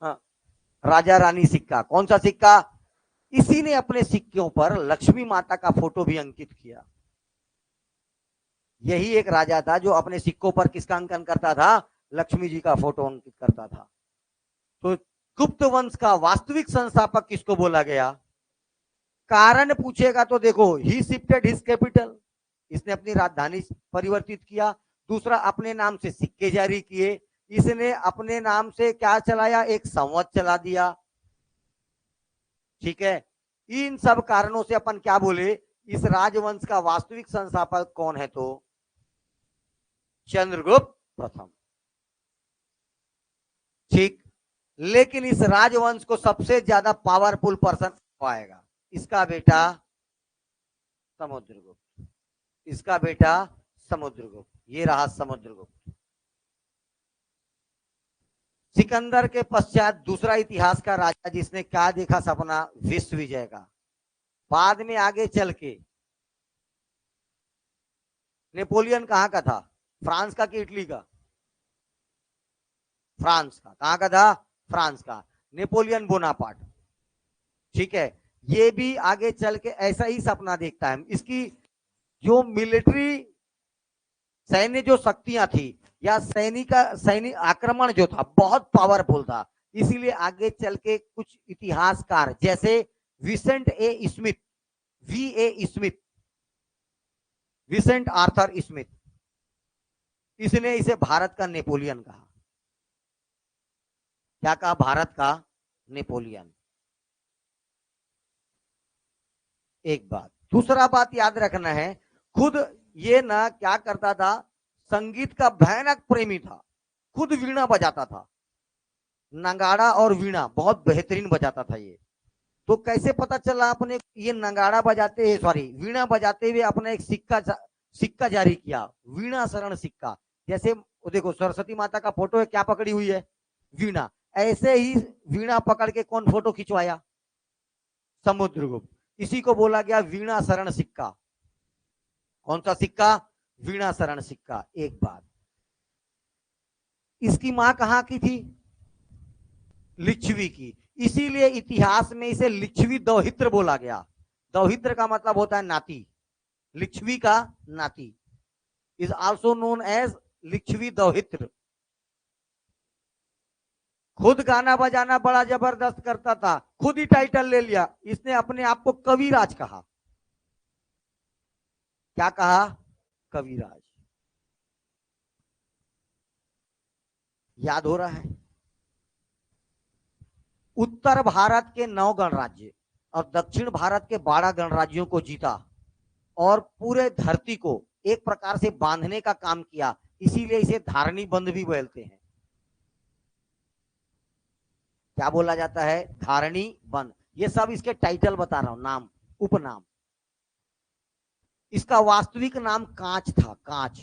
हाँ, राजा रानी सिक्का। कौन सा सिक्का? इसी ने अपने सिक्कों पर लक्ष्मी माता का फोटो भी अंकित किया। यही एक राजा था जो अपने सिक्कों पर किसका अंकन करता था? लक्ष्मी जी का फोटो अंकित करता था। तो गुप्त वंश का वास्तविक संस्थापक किसको बोला गया? कारण पूछेगा तो देखो, ही शिफ्टेड हिज कैपिटल, इसने अपनी राजधानी परिवर्तित किया। दूसरा, अपने नाम से सिक्के जारी किए। इसने अपने नाम से क्या चलाया? एक संवत चला दिया। ठीक है, इन सब कारणों से अपन क्या बोले? इस राजवंश का वास्तविक संस्थापक कौन है? तो चंद्रगुप्त प्रथम। ठीक, लेकिन इस राजवंश को सबसे ज्यादा पावरफुल पर्सन आएगा, इसका बेटा समुद्रगुप्त। इसका बेटा समुद्रगुप्त, ये रहा समुद्रगुप्त। सिकंदर के पश्चात दूसरा इतिहास का राजा जिसने क्या देखा सपना? विश्व विजय का। बाद में आगे चल के नेपोलियन कहां का था? फ्रांस का कि इटली का? फ्रांस का। कहां का था? फ्रांस का। Napoleon Bonaparte. ठीक है, ये भी आगे चल के ऐसा ही सपना देखता है। इसकी जो मिलिट्री सैन्य जो शक्तियां थी या सैनिक आक्रमण जो था बहुत पावरफुल था। इसीलिए आगे चल के कुछ इतिहासकार जैसे Vincent A Smith, V A. Smith, Vincent Arthur Smith, इसने इसे भारत का नेपोलियन कहा। क्या कहा? भारत का नेपोलियन। एक बात। दूसरा बात याद रखना है, खुद ये ना क्या करता था? संगीत का भयानक प्रेमी था, खुद वीणा बजाता था। नगाड़ा और वीणा बहुत बेहतरीन बजाता था ये। तो कैसे पता चला अपने? ये नगाड़ा बजाते, सॉरी वीणा बजाते हुए अपना एक सिक्का जारी किया, वीणा शरण सिक्का। जैसे देखो सरस्वती माता का फोटो है, क्या पकड़ी हुई है? वीणा। ऐसे ही वीणा पकड़ के कौन फोटो खिंचवाया? समुद्रगुप्त। इसी को बोला गया वीणा शरण सिक्का। कौन सा सिक्का? वीणा शरण सिक्का। एक बात, इसकी मां कहां की थी? लिच्छवी की। इसीलिए इतिहास में इसे लिच्छवी दौहित्र बोला गया। दौहित्र का मतलब होता है नाती, लिच्छवी का नाती is also known as Licchavi दौहित्र। खुद गाना बजाना बड़ा जबरदस्त करता था, खुद ही टाइटल ले लिया। इसने अपने आप को कविराज कहा। क्या कहा? कविराज। याद हो रहा है? उत्तर भारत के 9 गणराज्य और दक्षिण भारत के 12 गणराज्यों को जीता और पूरे धरती को एक प्रकार से बांधने का काम किया। इसीलिए इसे धारणी बंध भी बोलते हैं। क्या बोला जाता है, धारणी वन। ये सब इसके टाइटल बता रहा हूं, नाम, उपनाम। इसका वास्तविक नाम कांच था, कांच।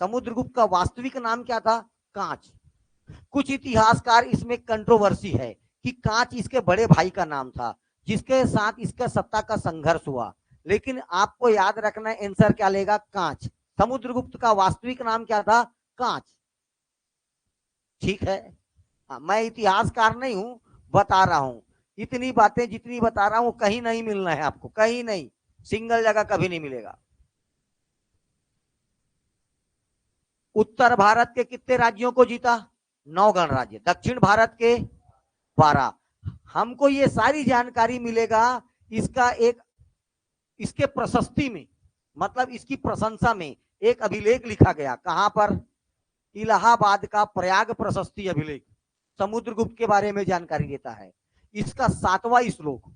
समुद्रगुप्त का वास्तविक नाम क्या था, कांच। कुछ इतिहासकार इसमें कंट्रोवर्सी है कि कांच इसके बड़े भाई का नाम था, जिसके साथ इसका सत्ता का संघर्ष हुआ। लेकिन आपको याद रखना है, आंसर क्या लेगा, कांच। समुद्रगुप्त का वास्तविक नाम क्या था, कांच। ठीक है, मैं इतिहासकार नहीं हूं, बता रहा हूं। इतनी बातें जितनी बता रहा हूं कहीं नहीं मिलना है आपको, कहीं नहीं, सिंगल जगह कभी नहीं मिलेगा। उत्तर भारत के कितने राज्यों को जीता, 9 गणराज्य। दक्षिण भारत के 12। हमको ये सारी जानकारी मिलेगा इसका एक, इसके प्रशस्ति में, मतलब इसकी प्रशंसा में एक अभिलेख लिखा गया। कहां पर, इलाहाबाद का प्रयाग प्रशस्ति अभिलेख समुद्रगुप्त के बारे में जानकारी देता है। इसका 7वां श्लोक,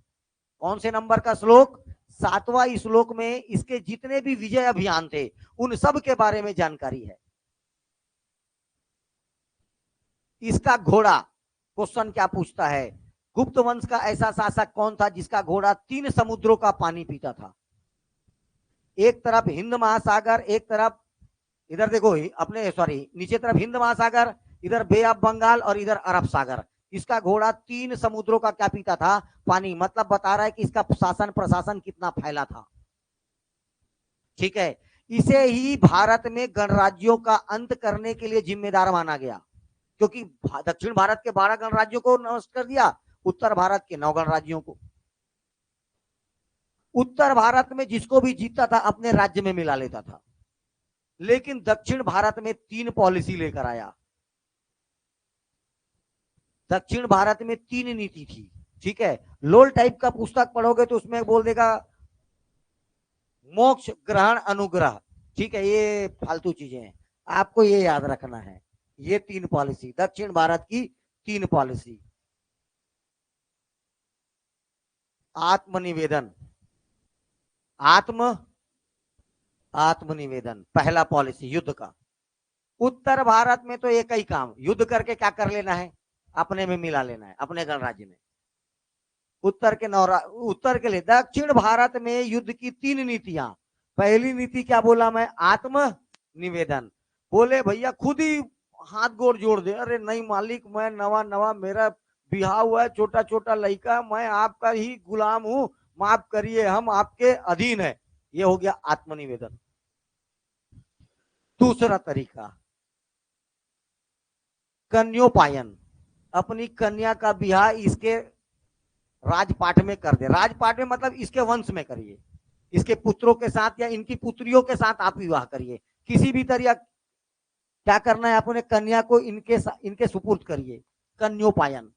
कौन से नंबर का श्लोक, 7वां श्लोक में इसके जितने भी विजय अभियान थे उन सब के बारे में जानकारी है। इसका घोड़ा, क्वेश्चन क्या पूछता है, गुप्त वंश का ऐसा शासक कौन था जिसका घोड़ा 3 समुद्रों का पानी पीता था। एक तरफ हिंद महासागर, एक तरफ इधर देखो अपने सॉरी नीचे तरफ हिंद महासागर, इधर बे ऑफ बंगाल और इधर अरब सागर। इसका घोड़ा 3 समुद्रों का क्या पीता था, पानी। मतलब बता रहा है कि इसका शासन प्रशासन कितना फैला था। ठीक है, इसे ही भारत में गणराज्यों का अंत करने के लिए जिम्मेदार माना गया, क्योंकि दक्षिण भारत के 12 गणराज्यों को नष्ट कर दिया, उत्तर भारत के 9 गणराज्यों को। उत्तर भारत में जिसको भी जीतता था अपने राज्य में मिला लेता था, लेकिन दक्षिण भारत में 3 पॉलिसी लेकर आया। दक्षिण भारत में 3 नीति थी। ठीक है, लोल टाइप का पुस्तक पढ़ोगे तो उसमें बोल देगा मोक्ष, ग्रहण, अनुग्रह। ठीक है, ये फालतू चीजें हैं, आपको ये याद रखना है। ये 3 पॉलिसी, दक्षिण भारत की 3 पॉलिसी। आत्मनिवेदन, आत्मनिवेदन पहला पॉलिसी युद्ध का। उत्तर भारत में तो एक ही काम, युद्ध करके क्या कर लेना है, अपने में मिला लेना है, अपने गणराज्य में। उत्तर के लिए। दक्षिण भारत में युद्ध की 3 नीतियां। पहली नीति क्या बोला मैं, आत्मनिवेदन। बोले भैया खुद ही हाथ गोड़ जोड़ दे, अरे नहीं मालिक, मैं नवा नवा मेरा बिहाव हुआ है, छोटा छोटा लड़का, मैं आपका ही गुलाम हूं, माफ करिए, हम आपके अधीन है। ये हो गया आत्मनिवेदन। दूसरा तरीका, कन्योपायन। अपनी कन्या का ब्याह इसके राजपाट में कर दे। राजपाट में मतलब इसके वंश में करिए, इसके पुत्रों के साथ या इनकी पुत्रियों के साथ आप विवाह करिए। किसी भी तरह क्या करना है, अपने कन्या को इनके सुपुर्द करिए, कन्योपायन।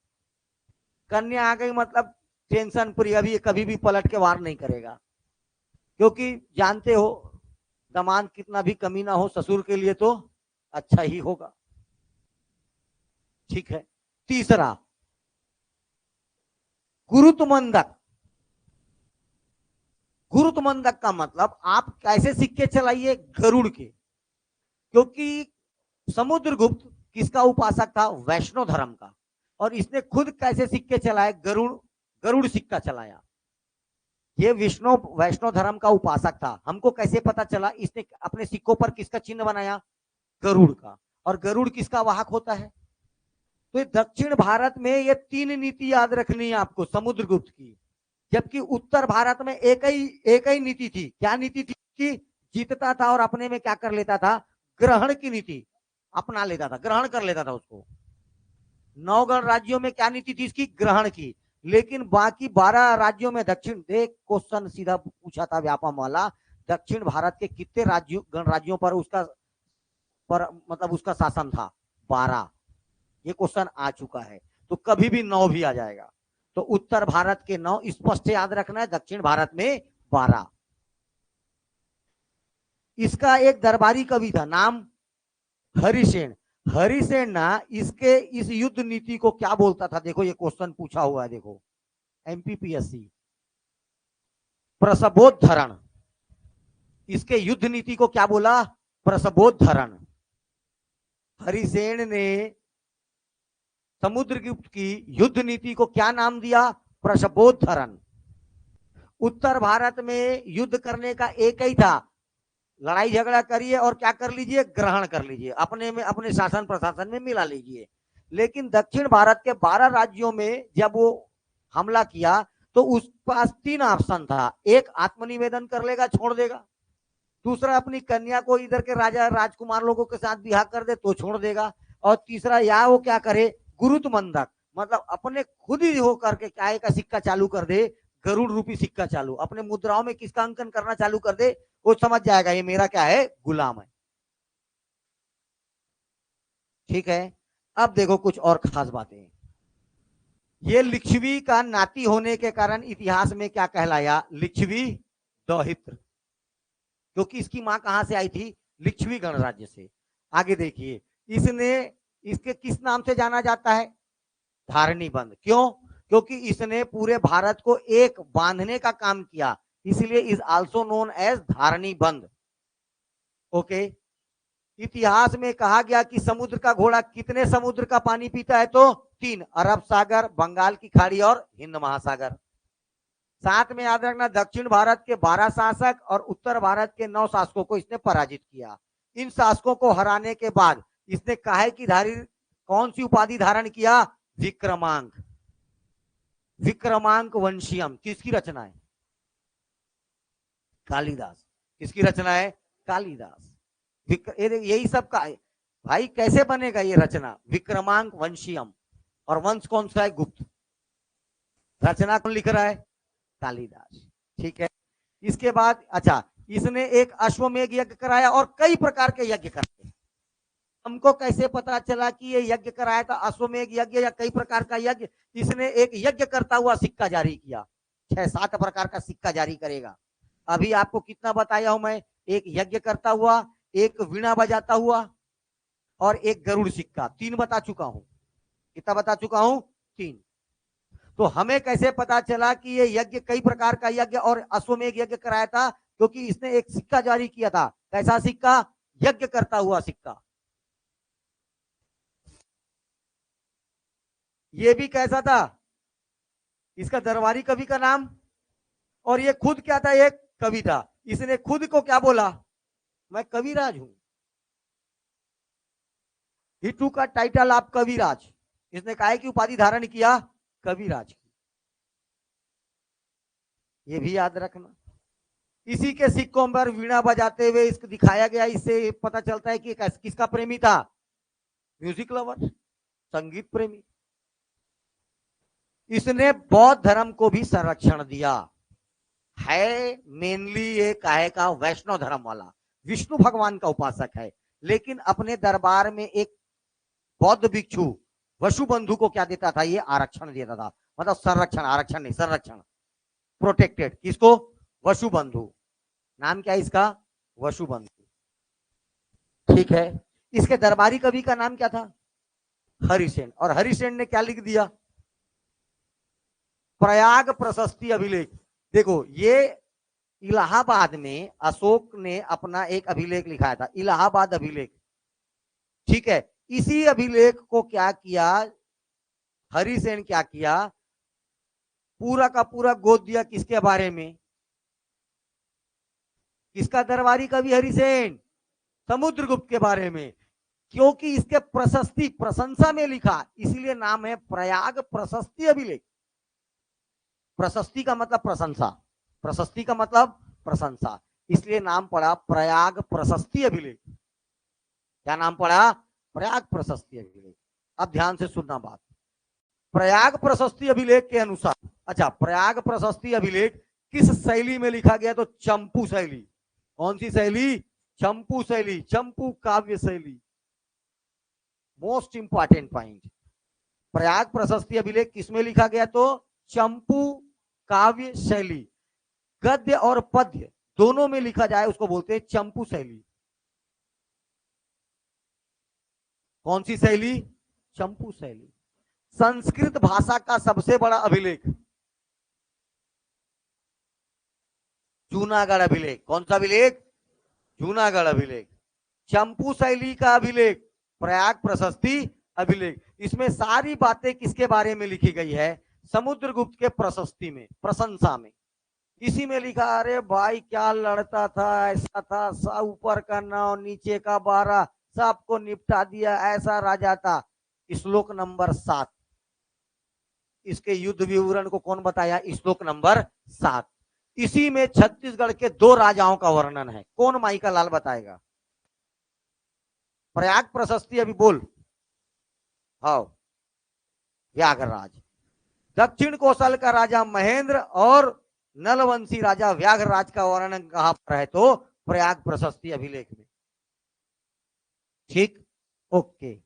कन्या आ गई मतलब टेंशन फ्री, अभी कभी भी पलट के वार नहीं करेगा, क्योंकि जानते हो दामाद कितना भी कमी ना हो, ससुर के लिए तो अच्छा ही होगा। ठीक है, तीसरा गुरुत्वमंदक। गुरुत्वमंदक का मतलब आप कैसे सिक्के चलाइए, गरुड़ के। क्योंकि समुद्रगुप्त किसका उपासक था, वैष्णव धर्म का, और इसने खुद कैसे सिक्के चलाए, गरुड़ सिक्का चलाया। ये वैष्णव धर्म का उपासक था। हमको कैसे पता चला, इसने अपने सिक्कों पर किसका चिन्ह बनाया, गरुड़ का। और गरुड़ किसका वाहक होता है। तो दक्षिण भारत में ये 3 नीति याद रखनी है आपको समुद्रगुप्त की। जबकि उत्तर भारत में एक ही नीति थी। क्या नीति थी कि जीतता था और अपने में क्या कर लेता था, ग्रहण की नीति अपना लेता था, ग्रहण कर लेता था उसको। 9 गणराज्यों में क्या नीति थी इसकी, ग्रहण की। लेकिन बाकी 12 राज्यों में दक्षिण, देख क्वेश्चन सीधा पूछा था व्यापम वाला, दक्षिण भारत के कितने गणराज्यों पर मतलब उसका शासन था, 12। ये क्वेश्चन आ चुका है, तो कभी भी 9 भी आ जाएगा। तो उत्तर भारत के 9 स्पष्ट याद रखना है, दक्षिण भारत में 12। इसका एक दरबारी कवि था, नाम हरिसेन। हरिसेन ना इसके इस युद्ध नीति को क्या बोलता था, देखो ये क्वेश्चन पूछा हुआ है, देखो एमपीपीएससी, प्रसवोद्धरण। इसके युद्ध नीति को क्या बोला, प्रसवोद्धरण। हरिसेन ने समुद्रगुप्त की युद्ध नीति को क्या नाम दिया? प्रशबोद्धरण। उत्तर भारत में युद्ध करने का एक ही था, लड़ाई झगड़ा करिए और क्या कर लीजिए, ग्रहण कर लीजिए, अपने में अपने शासन प्रशासन में मिला लीजिए। लेकिन दक्षिण भारत के 12 राज्यों में जब वो हमला किया तो उस पास 3 ऑप्शन था। एक, आत्मनिवेदन कर लेगा, छोड़ देगा। दूसरा, अपनी कन्या को इधर के राजा राजकुमार लोगों के साथ ब्याह कर दे तो छोड़ देगा। और तीसरा, या वो क्या करे, गुरुत मंदक, मतलब अपने खुद ही होकर के क्या का सिक्का चालू कर दे, गरुड़ रूपी सिक्का चालू, अपने मुद्राओं में किसका अंकन करना चालू कर दे, वो समझ जाएगा ये मेरा क्या है, गुलाम है। ठीक है, अब देखो कुछ और खास बातें। ये लिच्छवी का नाती होने के कारण इतिहास में क्या कहलाया, लिच्छवी दौहित्र, क्योंकि इसकी मां कहां से आई थी, लिच्छवी गणराज्य से। आगे देखिए, इसने इसके किस नाम से जाना जाता है, धारणी बंध। क्यों? क्योंकि इसने पूरे भारत को एक बांधने का काम किया, इसलिए is also known as Dharani Bandh. Okay. इतिहास में कहा गया कि समुद्र का घोड़ा कितने समुद्र का पानी पीता है, तो 3, अरब सागर, बंगाल की खाड़ी और हिंद महासागर। साथ में याद रखना, दक्षिण भारत के 12 शासक और उत्तर भारत के 9 शासकों को इसने पराजित किया। इन शासकों को हराने के बाद इसने काहे की धारी कौन सी उपाधि धारण किया, विक्रमांक। विक्रमांक वंशियम किसकी रचना है, कालिदास। किसकी रचना है, कालिदास। यही सब का भाई कैसे बनेगा ये रचना, विक्रमांक वंशियम। और वंश कौन सा है, गुप्त। रचना कौन लिख रहा है, कालिदास। ठीक है। इसके बाद अच्छा, इसने एक अश्वमेघ यज्ञ कराया और कई प्रकार के यज्ञ कराए। हमको कैसे पता चला कि ये यज्ञ कराया था, अश्वमेघ यज्ञ या कई प्रकार का यज्ञ? इसने एक यज्ञ करता हुआ सिक्का जारी किया, 6-7 प्रकार का सिक्का जारी करेगा। अभी आपको कितना बताया हूं मैं, एक यज्ञ करता हुआ, एक वीणा बजाता हुआ और एक गरुड़ सिक्का, 3 बता चुका हूं। कितना बता चुका हूं, 3। तो हमें कैसे पता चला कि ये यज्ञ कई प्रकार का यज्ञ और अश्वमेघ यज्ञ कराया था? क्योंकि इसने एक सिक्का जारी किया था। कैसा सिक्का, यज्ञ करता हुआ सिक्का। ये भी कैसा था, इसका दरबारी कवि का नाम, और ये खुद क्या था, एक कवि था। इसने खुद को क्या बोला, मैं कविराज हूं। ही टूक का टाइटल आप कविराज। इसने काहे की उपाधि धारण किया, कविराज की। ये भी याद रखना। इसी के सिक्कों पर वीणा बजाते हुए इसको दिखाया गया। इससे पता चलता है कि किसका प्रेमी था, म्यूजिक लवर, संगीत प्रेमी। इसने बौद्ध धर्म को भी संरक्षण दिया है। मेनली ये काहे का, वैष्णव धर्म वाला, विष्णु भगवान का उपासक है। लेकिन अपने दरबार में एक बौद्ध भिक्षु वसुबंधु को क्या देता था, ये आरक्षण देता था, मतलब संरक्षण, आरक्षण नहीं, संरक्षण, प्रोटेक्टेड। किसको, वसुबंधु। नाम क्या है इसका, वसुबंधु। ठीक है। इसके दरबारी कवि का नाम क्या था, हरिसेन। और हरिसेन ने क्या लिख दिया, प्रयाग प्रशस्ति अभिलेख। देखो, ये इलाहाबाद में अशोक ने अपना एक अभिलेख लिखाया था, इलाहाबाद अभिलेख। ठीक है। इसी अभिलेख को क्या किया, हरिसेन क्या किया, पूरा का पूरा गोद दिया किसके बारे में, किसका दरबारी कवि, हरिसेन, समुद्रगुप्त के बारे में। क्योंकि इसके प्रशस्ति, प्रशंसा में लिखा, इसलिए नाम है प्रयाग प्रशस्ति अभिलेख। प्रशस्ति का मतलब प्रशंसा, प्रशस्ति का मतलब प्रशंसा, इसलिए नाम पड़ा प्रयाग प्रशस्ति अभिलेख। क्या नाम पड़ा, प्रयाग प्रशस्ति अभिलेख। अब ध्यान से सुनना बात। प्रयाग प्रशस्ति अभिलेख के अनुसार, अच्छा, प्रयाग प्रशस्ति अभिलेख किस शैली में लिखा गया, तो चंपू शैली। कौन सी शैली, चंपू शैली, चंपू काव्य शैली। मोस्ट इंपॉर्टेंट पॉइंट, प्रयाग प्रशस्ति अभिलेख किसमें लिखा गया, तो चंपू काव्य शैली। गद्य और पद्य दोनों में लिखा जाए उसको बोलते हैं चंपू शैली। कौन सी शैली, चंपू शैली। संस्कृत भाषा का सबसे बड़ा अभिलेख, जूनागढ़ अभिलेख। कौन सा अभिलेख, जूनागढ़ अभिलेख। चंपू शैली का अभिलेख, प्रयाग प्रशस्ति अभिलेख। इसमें सारी बातें किसके बारे में लिखी गई है? समुद्रगुप्त के प्रशस्ति में, प्रशंसा में। इसी में लिखा, अरे भाई क्या लड़ता था, ऐसा था, सा ऊपर का 9 नीचे का 12, सबको निपटा दिया, ऐसा राजा था। श्लोक नंबर 7। इसके युद्ध विवरण को कौन बताया? श्लोक नंबर 7। इसी में छत्तीसगढ़ के 2 राजाओं का वर्णन है। कौन माइका लाल बताएगा? प्रयाग प्रशस्ति अभी बोल। हाँ, व्याघ्रराज। दक्षिण कौशल का राजा महेंद्र और नलवंशी राजा व्याघ्रराज का वर्णन कहां पर है? तो प्रयाग प्रशस्ति अभिलेख में। ठीक, ओके।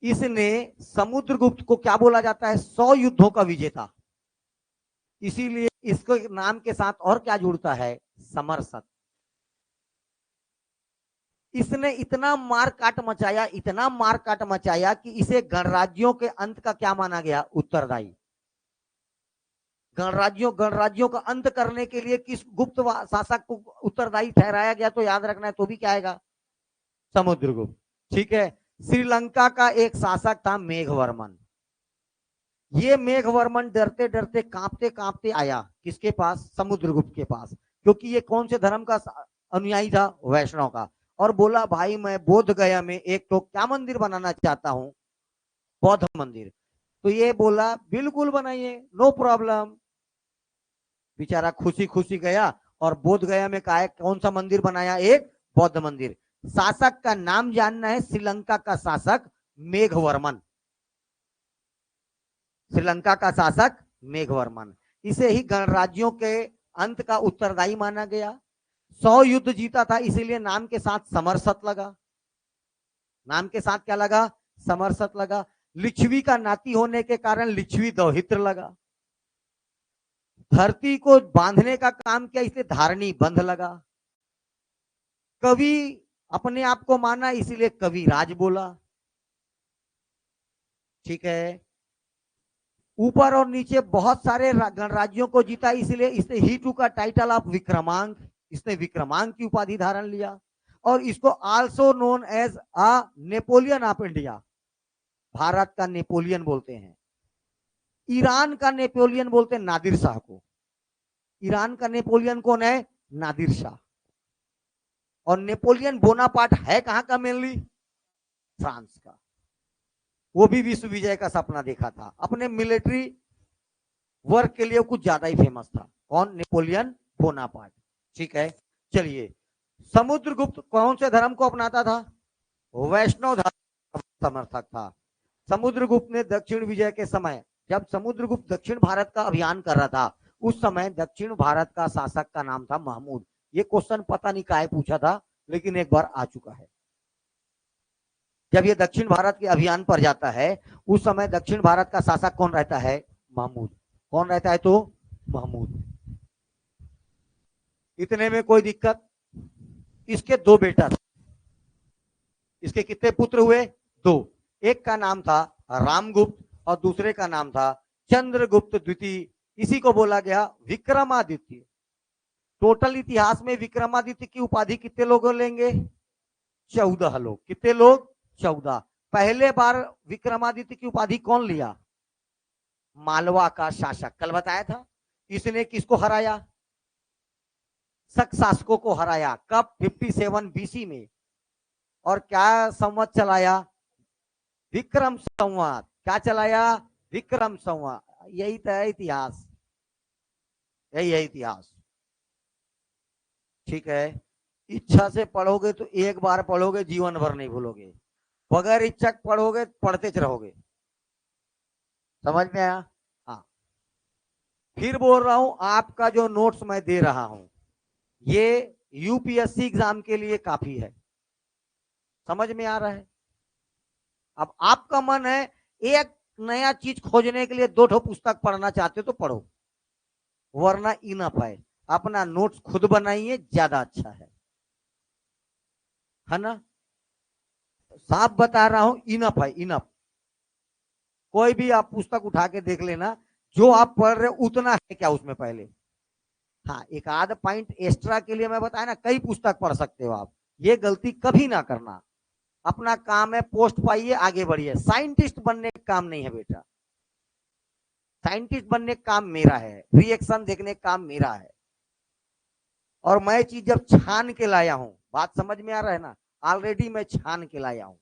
इसने समुद्रगुप्त को क्या बोला जाता है? 100 युद्धों का विजेता। इसीलिए इसको नाम के साथ और क्या जुड़ता है? समरसत। इसने इतना मार काट मचाया, इतना मार काट मचाया कि इसे गणराज्यों के अंत का क्या माना गया? उत्तरदायी। गणराज्यों का अंत करने के लिए किस गुप्त शासक को उत्तरदायी ठहराया गया? तो याद रखना है, तो भी क्या आएगा? समुद्रगुप्त। ठीक है। श्रीलंका का एक शासक था मेघवर्मन। ये मेघवर्मन डरते डरते कांपते कांपते आया किसके पास? समुद्रगुप्त के पास। क्योंकि ये कौन से धर्म का अनुयायी था? वैष्णव का। और बोला, भाई मैं बोध गया में एक तो क्या मंदिर बनाना चाहता हूं? बौद्ध मंदिर। तो ये बोला, बिल्कुल बनाइए, नो प्रॉब्लम। बेचारा खुशी खुशी गया और बोध गया में कौन सा मंदिर बनाया? एक बौद्ध मंदिर। शासक का नाम जानना है? श्रीलंका का शासक मेघवर्मन। श्रीलंका का शासक मेघवर्मन। इसे ही गणराज्यों के अंत का उत्तरदायी माना गया। 100 युद्ध जीता था, इसीलिए नाम के साथ समरसत लगा। नाम के साथ क्या लगा? समरसत लगा। लिच्छवी का नाती होने के कारण लिच्छवी दौहित्र लगा। धरती को बांधने का काम किया, इसलिए धारणी बंध लगा। कवि अपने आप को माना, इसीलिए कवि राज बोला। ठीक है। ऊपर और नीचे बहुत सारे गणराज्यों को जीता, इसलिए इसने ही टू का टाइटल ऑफ विक्रमांक, इसने विक्रमांक की उपाधि धारण लिया। और इसको also known as a Napoleon of India, Bharat का नेपोलियन बोलते हैं। ईरान का नेपोलियन बोलते हैं नादिर शाह को। ईरान का नेपोलियन कौन है? नादिर शाह। और नेपोलियन बोनापार्ट है कहां का? मेनली फ्रांस का। वो भी विश्व विजय का सपना देखा था, अपने मिलिट्री वर्क के लिए कुछ ज्यादा ही फेमस था। कौन? Napoleon Bonaparte. ठीक है। चलिए, समुद्रगुप्त कौन से धर्म को अपनाता था? वैष्णव धर्म समर्थक था। समुद्रगुप्त ने दक्षिण विजय के समय, जब समुद्रगुप्त दक्षिण भारत का अभियान कर रहा था, उस समय दक्षिण भारत का शासक का नाम था महमूद। ये क्वेश्चन पता नहीं काहे पूछा था, लेकिन एक बार आ चुका है। जब ये दक्षिण भारत के अभियान पर जाता है, उस समय दक्षिण भारत का शासक कौन रहता है? महमूद। कौन रहता है? तो महमूद। इतने में कोई दिक्कत? इसके 2 बेटा थे। इसके कितने पुत्र हुए? 2। एक का नाम था रामगुप्त और दूसरे का नाम था चंद्रगुप्त द्वितीय। इसी को बोला गया विक्रमादित्य। टोटल इतिहास में विक्रमादित्य की उपाधि कितने लोग लेंगे? 14 लोग। कितने लोग? 14। पहले बार विक्रमादित्य की उपाधि कौन लिया? मालवा का शासक, कल बताया था। इसने किसको हराया? शक शासकों को हराया। कब? 57 बीसी में। और क्या संवत चलाया? विक्रम संवत। क्या चलाया? विक्रम संवत। यही तो है इतिहास, यही है इतिहास। ठीक है। इच्छा से पढ़ोगे तो एक बार पढ़ोगे, जीवन भर नहीं भूलोगे। बगैर इच्छा पढ़ोगे, पढ़ते रहोगे। समझ में आया? हाँ। फिर बोल रहा हूं, आपका जो नोट्स मैं दे रहा हूं, ये यूपीएससी एग्जाम के लिए काफी है। समझ में आ रहा है? अब आपका मन है एक नया चीज खोजने के लिए 2 पुस्तक पढ़ना चाहते हो तो पढ़ो, वरना इनफ है। अपना नोट्स खुद बनाइए, ज्यादा अच्छा है ना? साफ बता रहा हूं, इनफ है, इनफ। कोई भी आप पुस्तक उठा के देख लेना, जो आप पढ़ रहे उतना है क्या उसमें पहले। हाँ, एक आध पॉइंट एक्स्ट्रा के लिए मैं बताया ना, कई पुस्तक पढ़ सकते हो आप। ये गलती कभी ना करना। अपना काम है, पोस्ट पाइए, आगे बढ़िए। साइंटिस्ट बनने का काम नहीं है बेटा, साइंटिस्ट बनने का काम मेरा है, रिएक्शन देखने का काम मेरा है। और मैं चीज जब छान के लाया हूं, बात समझ में आ रहा है ना, ऑलरेडी मैं छान के लाया हूं,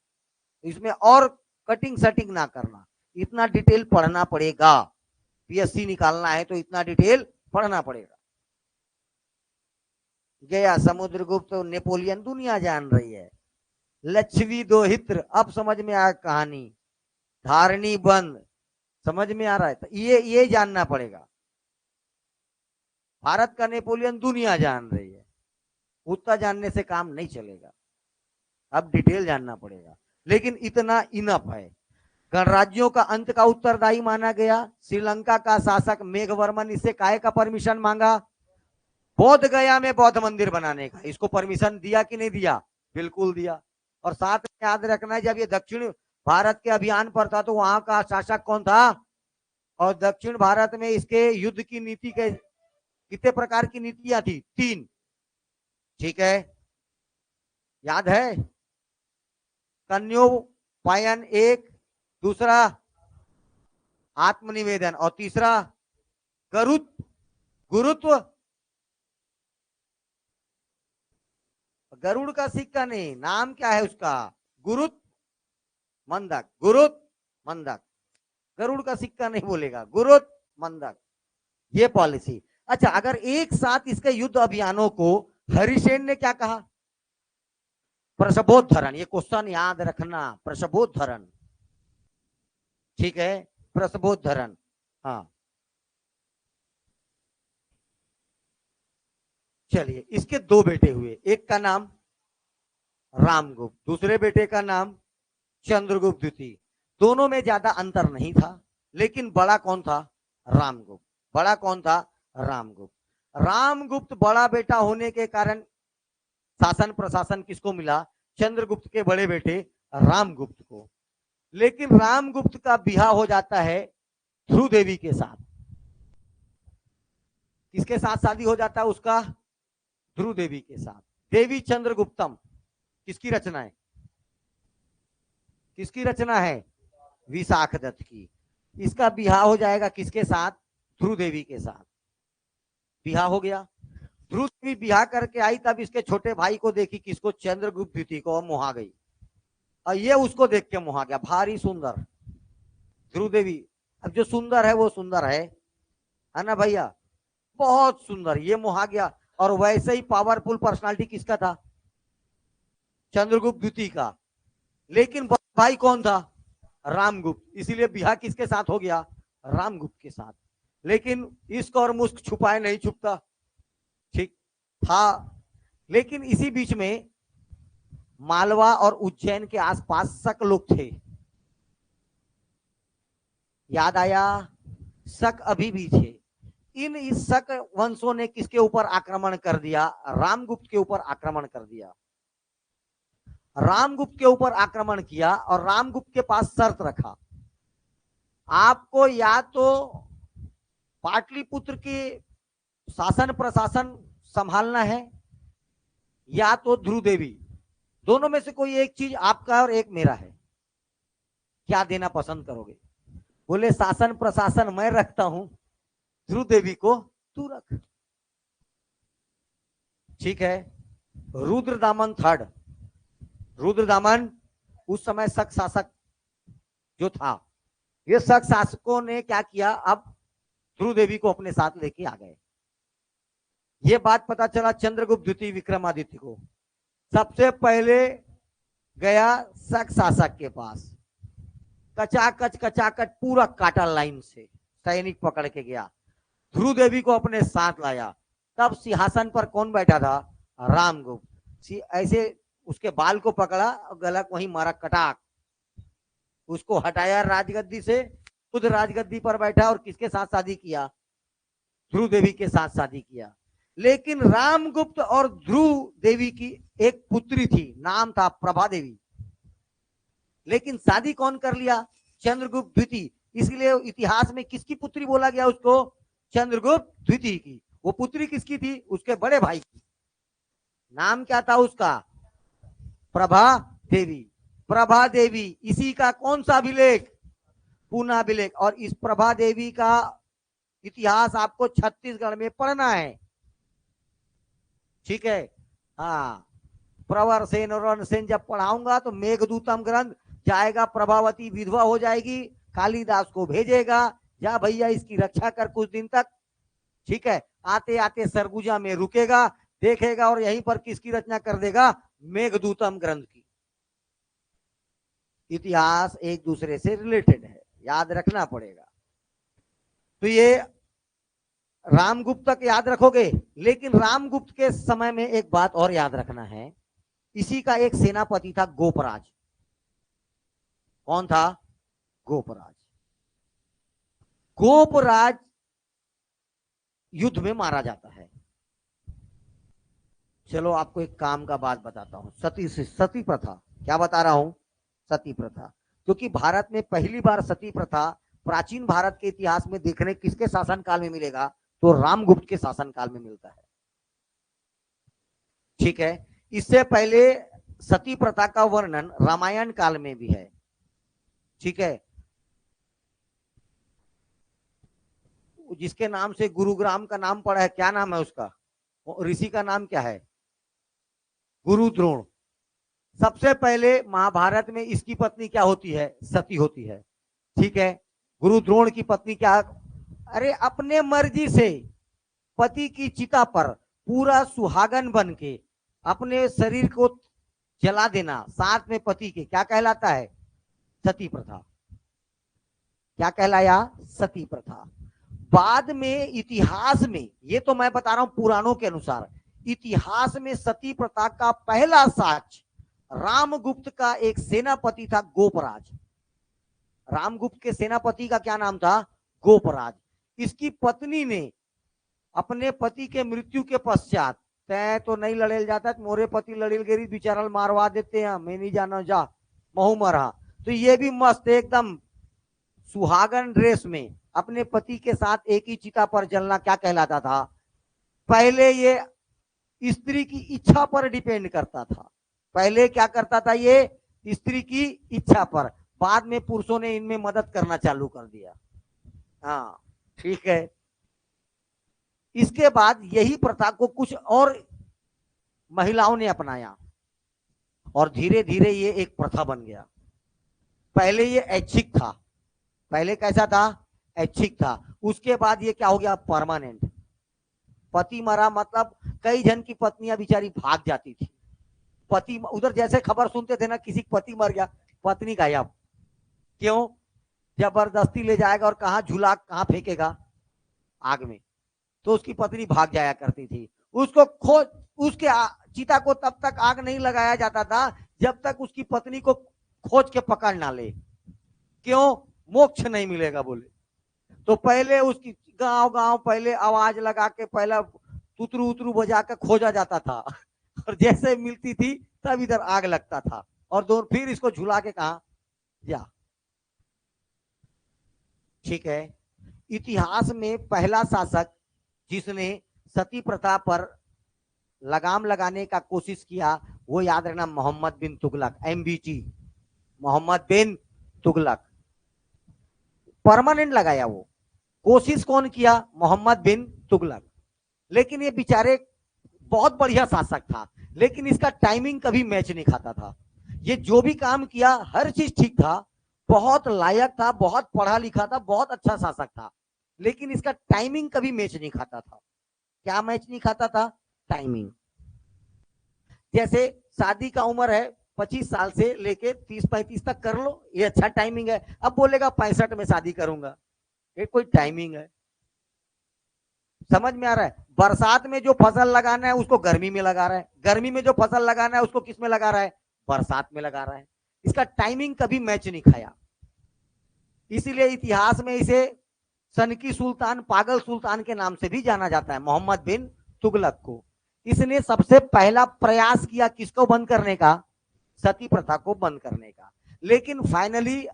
इसमें और कटिंग सेटिंग ना करना, इतना डिटेल पढ़ना पड़ेगा। पीएससी निकालना है तो इतना डिटेल पढ़ना पड़ेगा। गया समुद्रगुप्त, नेपोलियन दुनिया जान रही है। लक्ष्मी दोहित्र, अब समझ में आया कहानी। धारणी बंद, समझ में आ रहा है, तो ये जानना पड़ेगा। भारत का नेपोलियन दुनिया जान रही है, उतना जानने से काम नहीं चलेगा, अब डिटेल जानना पड़ेगा। लेकिन इतना इनफ है। गणराज्यों का अंत का उत्तरदायी माना गया श्रीलंका का शासक मेघवर्मन। इससे काहे का परमिशन मांगा? बोध गया में बौद्ध मंदिर बनाने का। इसको परमिशन दिया कि नहीं दिया? बिल्कुल दिया। और साथ में याद रखना है, जब ये दक्षिण भारत के अभियान पर था तो वहां का शासक कौन था? और दक्षिण भारत में इसके युद्ध की नीति के कितने प्रकार की नीतियां थी? 3। ठीक है, याद है? कन्योपायन 1, दूसरा आत्मनिवेदन, और तीसरा गुरुत्व। गरुड़ का सिक्का नहीं, नाम क्या है उसका? गुरुत्व मंदक, गुरुत्व मंदक। गरुड़ का सिक्का नहीं बोलेगा, गुरुत्व मंदक, ये पॉलिसी। अच्छा, अगर एक साथ इसके युद्ध अभियानों को हरिसेन ने क्या कहा? प्रसवोद्धरण। ये क्वेश्चन याद रखना, प्रसवोद्धरण। ठीक है, प्रसवोद्धरण। हाँ, चलिए, इसके 2 बेटे हुए, एक का नाम रामगुप्त, दूसरे बेटे का नाम चंद्रगुप्त द्वितीय। दोनों में ज्यादा अंतर नहीं था, लेकिन बड़ा कौन था? रामगुप्त। बड़ा कौन था? रामगुप्त। रामगुप्त बड़ा बेटा होने के कारण शासन प्रशासन किसको मिला? चंद्रगुप्त के बड़े बेटे रामगुप्त को। लेकिन रामगुप्त का बिहार हो जाता है ध्रुव देवी के साथ। किसके साथ शादी हो जाता है उसका? ध्रुव देवी के साथ। देवी चंद्रगुप्तम किसकी रचना है? किसकी रचना है? विशाख दत्त की। इसका बिहार हो जाएगा किसके साथ? ध्रुव देवी के साथ। बिहार हो गया। ध्रुव देवी बिहार करके आई, तब इसके छोटे भाई को देखी, किसको? चंद्रगुप्त द्वितीय को, मुहा गई। और ये उसको देख के मुहा गया, भारी सुंदर ध्रुव देवी। अब जो सुंदर है वो सुंदर है ना भैया, बहुत सुंदर, ये मुहा गया। और वैसे ही पावरफुल पर्सनालिटी किसका था? चंद्रगुप्त द्वितीय का। लेकिन भाई कौन था? रामगुप्त। इसीलिए बिहार किसके साथ हो गया? रामगुप्त के साथ। लेकिन इश्क और मुस्क छुपाए नहीं छुपता, ठीक था। लेकिन इसी बीच में मालवा और उज्जैन के आसपास शक लोग थे। याद आया? शक अभी भी थे। इस शक वंशों ने किसके ऊपर आक्रमण कर दिया? रामगुप्त के ऊपर आक्रमण कर दिया। रामगुप्त के ऊपर आक्रमण किया और रामगुप्त के पास शर्त रखा, आपको या तो पाटलिपुत्र के शासन प्रशासन संभालना है, या तो ध्रुव देवी। दोनों में से कोई एक चीज आपका और एक मेरा है, क्या देना पसंद करोगे? बोले शासन प्रशासन मैं रखता हूं, ध्रुव देवी को तू रख। ठीक है। रुद्रदामन 3, रुद्रदामन उस समय शक शासक जो था, ये शक शासकों ने क्या किया? अब ध्रुव देवी को अपने साथ लेके आ गए। ये बात पता चला चंद्रगुप्त द्वितीय विक्रमादित्य को। सबसे पहले गया शक शासक के पास, कचाकच पूरा काटा लाइन से, सैनिक पकड़ के गया, ध्रुव देवी को अपने साथ लाया। तब सिंहासन पर कौन बैठा था? रामगुप्त। ऐसे उसके बाल को पकड़ा और गला वहीं मारा, कटाक, उसको हटाया राजगद्दी से, खुद राजगद्दी पर बैठा और किसके साथ शादी किया? ध्रुव देवी के साथ शादी किया। लेकिन रामगुप्त और ध्रुव देवी की एक पुत्री थी, नाम था प्रभा देवी। लेकिन शादी कौन कर लिया? चंद्रगुप्त द्वितीय। इसलिए इतिहास में किसकी पुत्री बोला गया उसको? चंद्रगुप्त द्वितीय की। वो पुत्री किसकी थी? उसके बड़े भाई की। नाम क्या था उसका? प्रभा देवी। प्रभा देवी, इसी का कौन सा अभिलेख? पूना अभिलेख। और इस प्रभा देवी का इतिहास आपको छत्तीसगढ़ में पढ़ना है, ठीक है। हाँ, प्रवर सेन और रण सेन जब पढ़ाऊंगा तो मेघदूतम ग्रंथ जाएगा, प्रभावती विधवा हो जाएगी, कालिदास को भेजेगा, जा भैया इसकी रक्षा कर कुछ दिन तक, ठीक है। आते आते सरगुजा में रुकेगा, देखेगा और यहीं पर किसकी रचना कर देगा? मेघदूतम ग्रंथ की। इतिहास एक दूसरे से रिलेटेड है, याद रखना पड़ेगा। तो ये रामगुप्त तक याद रखोगे, लेकिन रामगुप्त के समय में एक बात और याद रखना है, इसी का एक सेनापति था गोपराज। कौन था? गोपराज। गोपराज युद्ध में मारा जाता है। चलो आपको एक काम का बात बताता हूं, सती प्रथा। क्या बता रहा हूं? सती प्रथा। क्योंकि भारत में पहली बार सती प्रथा प्राचीन भारत के इतिहास में देखने किसके शासनकाल में मिलेगा? तो रामगुप्त के शासनकाल में मिलता है, ठीक है। इससे पहले सती प्रथा का वर्णन रामायण काल में भी है, ठीक है। जिसके नाम से गुरुग्राम का नाम पड़ा है, क्या नाम है उसका? ऋषि का नाम क्या है? गुरु द्रोण। सबसे पहले महाभारत में इसकी पत्नी क्या होती है? सती होती है, ठीक है। गुरु द्रोण की पत्नी क्या? अरे अपने मर्जी से पति की चिता पर पूरा सुहागन बन के अपने शरीर को जला देना साथ में पति के, क्या कहलाता है? सती प्रथा। क्या कहलाया? सती प्रथा। बाद में इतिहास में, ये तो मैं बता रहा हूं पुराणों के अनुसार, इतिहास में सती प्रथा का पहला साक्ष्य रामगुप्त का एक सेनापति था गोपराज। रामगुप्त के सेनापति का क्या नाम था? गोपराज। इसकी पत्नी ने अपने पति के मृत्यु के पश्चात, तय तो नहीं लड़ेल जाता, मोरे पति लड़ेल गेरी बिचारल मारवा देते हैं, मैं नहीं जाना जा महू मरा। तो ये भी मस्त एकदम सुहागन ड्रेस में अपने पति के साथ एक ही चिता पर जलना क्या कहलाता था? पहले ये स्त्री की इच्छा पर डिपेंड करता था। पहले क्या करता था? ये स्त्री की इच्छा पर। बाद में पुरुषों ने इनमें मदद करना चालू कर दिया। हाँ, ठीक है। इसके बाद यही प्रथा को कुछ और महिलाओं ने अपनाया और धीरे धीरे ये एक प्रथा बन गया। पहले ये ऐच्छिक था, पहले कैसा था? ऐच्छिक था। उसके बाद ये क्या हो गया? परमानेंट। पति मरा मतलब कई जन की पत्नियां बेचारी भाग जाती थी। पति उधर जैसे खबर सुनते थे ना, किसी पति मर गया, पत्नी गायब। क्यों? जबरदस्ती ले जाएगा और कहां झूला कहां फेंकेगा? आग में। तो उसकी पत्नी भाग जाया करती थी। उसको खोज, उसके चिता को तब तक आग नहीं लगाया जाता था जब तक उसकी पत्नी को खोज के पकड़ ना ले। क्यों? मोक्ष नहीं मिलेगा बोले। तो पहले उसकी गांव गांव पहले आवाज लगा के पहला तुतरू उतरू बजा के खोजा जाता था और जैसे मिलती थी तब इधर आग लगता था और दो फिर इसको झुला के कहा जा, ठीक है। इतिहास में पहला शासक जिसने सती प्रथा पर लगाम लगाने का कोशिश किया वो याद रखना, मोहम्मद बिन तुगलक, MBT, मोहम्मद बिन तुगलक। परमानेंट लगाया वो। कोशिश कौन किया? मोहम्मद बिन तुगलक। लेकिन ये बेचारे बहुत बढ़िया शासक था, लेकिन इसका टाइमिंग कभी मैच नहीं खाता था। ये जो भी काम किया हर चीज ठीक था, बहुत लायक था, बहुत पढ़ा लिखा था, बहुत अच्छा शासक था, लेकिन इसका टाइमिंग कभी मैच नहीं खाता था। क्या मैच नहीं खाता था? टाइमिंग। जैसे शादी का उम्र है 25 साल से लेके 30-35 तक कर लो, ये अच्छा टाइमिंग है। अब बोलेगा 65 में शादी करूंगा, ये कोई टाइमिंग है? समझ में आ रहा है? बरसात में जो फसल लगाना है उसको गर्मी में लगा रहा है, गर्मी में जो फसल लगाना है उसको किस में लगा रहा है? बरसात में लगा रहा है। इसका टाइमिंग कभी मैच नहीं खाया। इसीलिए इतिहास में इसे सनकी सुल्तान, पागल सुल्तान के नाम से भी जाना जाता है, मोहम्मद बिन तुगलक को। इसने सबसे पहला प्रयास किया किसको बंद करने का? सती प्रथा को बंद करने का। लेकिन फाइनली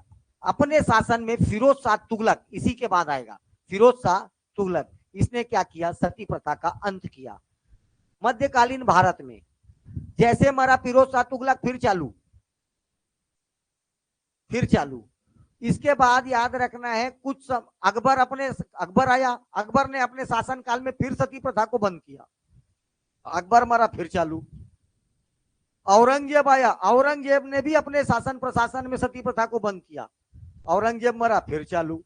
अपने शासन में फिरोज शाह तुगलक, इसी के बाद आएगा फिरोज शाह तुगलक, इसने क्या किया? सती प्रथा का अंत किया। मध्यकालीन भारत में जैसे मरा फिरोज शाह तुगलक फिर चालू, फिर चालू। इसके बाद याद रखना है कुछ अकबर आया, अकबर ने अपने शासन काल में फिर सती प्रथा को बंद किया, अकबर मरा फिर चालू। औरंगजेब आया, औरंगजेब ने भी अपने शासन प्रशासन में सती प्रथा को बंद किया, औरंगजेब मरा फिर चालू।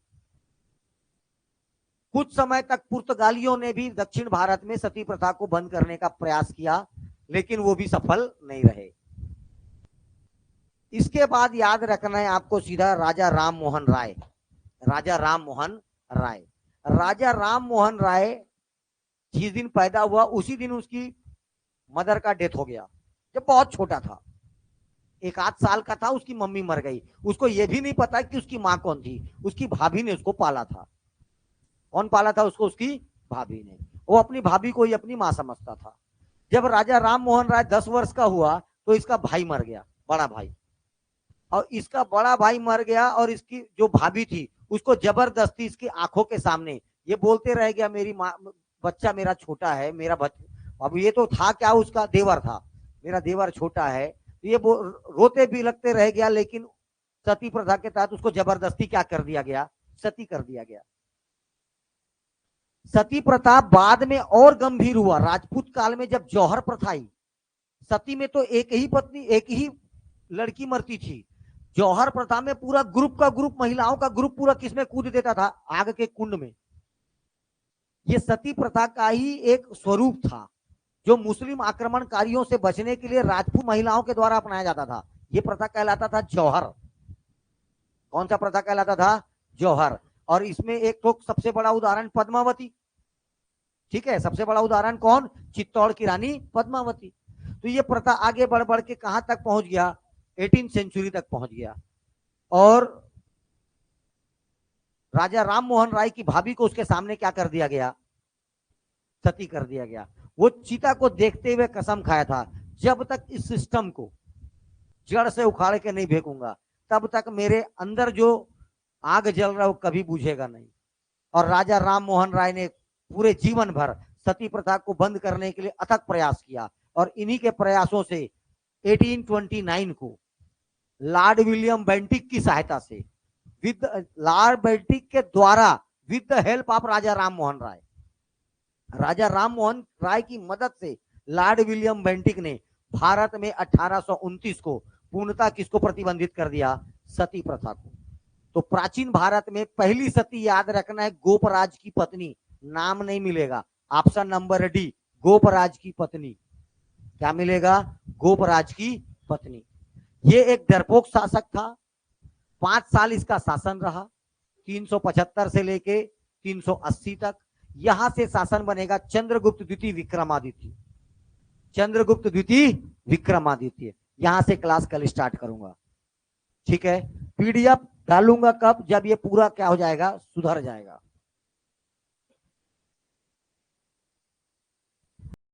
कुछ समय तक पुर्तगालियों ने भी दक्षिण भारत में सती प्रथा को बंद करने का प्रयास किया, लेकिन वो भी सफल नहीं रहे। इसके बाद याद रखना है आपको सीधा राजा राम मोहन राय। राजा राम मोहन राय, राजा राम मोहन राय जिस दिन पैदा हुआ उसी दिन उसकी मदर का डेथ हो गया, जब बहुत छोटा था, 1 आध साल का था, उसकी मम्मी मर गई। उसको यह भी नहीं पता कि उसकी माँ कौन थी, उसकी भाभी ने उसको पाला था। कौन पाला था उसको? उसकी भाभी ने। वो अपनी भाभी को ही अपनी माँ समझता था। जब राजा राम मोहन राय 10 वर्ष का हुआ तो इसका भाई मर गया, बड़ा भाई, और इसका बड़ा भाई मर गया, और इसकी जो भाभी थी उसको जबरदस्ती इसकी आंखों के सामने ये बोलते रह गया, मेरी माँ, बच्चा मेरा छोटा है, मेरा बच्चा। अब ये तो था क्या, उसका देवर था, मेरा देवर छोटा है, ये रोते भी लगते रह गया। लेकिन सती प्रथा के तहत उसको जबरदस्ती क्या कर दिया गया? सती कर दिया गया। सती प्रथा बाद में और गंभीर हुआ राजपूत काल में, जब जौहर प्रथा आई। सती में तो एक ही पत्नी, एक ही लड़की मरती थी। जौहर प्रथा में पूरा ग्रुप का ग्रुप, महिलाओं का ग्रुप पूरा किसमें कूद देता था? आग के कुंड में। यह सती प्रथा का ही एक स्वरूप था, जो मुस्लिम आक्रमणकारियों से बचने के लिए राजपूत महिलाओं के द्वारा अपनाया जाता था। यह प्रथा कहलाता था जौहर। कौन सा प्रथा कहलाता था? जौहर। और इसमें एक तो सबसे बड़ा उदाहरण पद्मावती, ठीक है, सबसे बड़ा उदाहरण कौन? चित्तौड़ की रानी पद्मावती। तो ये प्रथा आगे बढ़ बढ़ के कहां तक पहुंच गया? 18वीं सेंचुरी तक पहुंच गया। और राजा राम मोहन राय की भाभी को उसके सामने क्या कर दिया गया? सती कर दिया गया। वो चीता को देखते हुए कसम खाया था, जब तक इस सिस्टम को जड़ से उखाड़ के नहीं फेंकूंगा, तब तक मेरे अंदर जो आग जल रहा है वो कभी बुझेगा नहीं। और राजा राम मोहन राय ने पूरे जीवन भर सती प्रथा को बंद करने के लिए अथक प्रयास किया। और इन्हीं के प्रयासों से 1829 को लॉर्ड विलियम बेंटिक की सहायता से, विद लॉर्ड बेंटिक के द्वारा, विद द हेल्प ऑफ राजा राम मोहन राय, राजा राम मोहन राय की मदद से लॉर्ड विलियम बेंटिक ने भारत में 1829 को पूर्णतः किसको प्रतिबंधित कर दिया? सती प्रथा को। तो प्राचीन भारत में पहली सती याद रखना है गोपराज की पत्नी, नाम नहीं मिलेगा, ऑप्शन नंबर डी, गोपराज की पत्नी। क्या मिलेगा? गोपराज की पत्नी। ये एक डरपोक शासक था, 5 साल इसका शासन रहा, 375 से लेके 380 तक। यहां से शासन बनेगा चंद्रगुप्त द्वितीय विक्रमादित्य। चंद्रगुप्त द्वितीय विक्रमादित्य। यहां से क्लास कल स्टार्ट करूंगा, ठीक है। पीडीएफ डालूंगा कब? जब ये पूरा क्या हो जाएगा? सुधर जाएगा।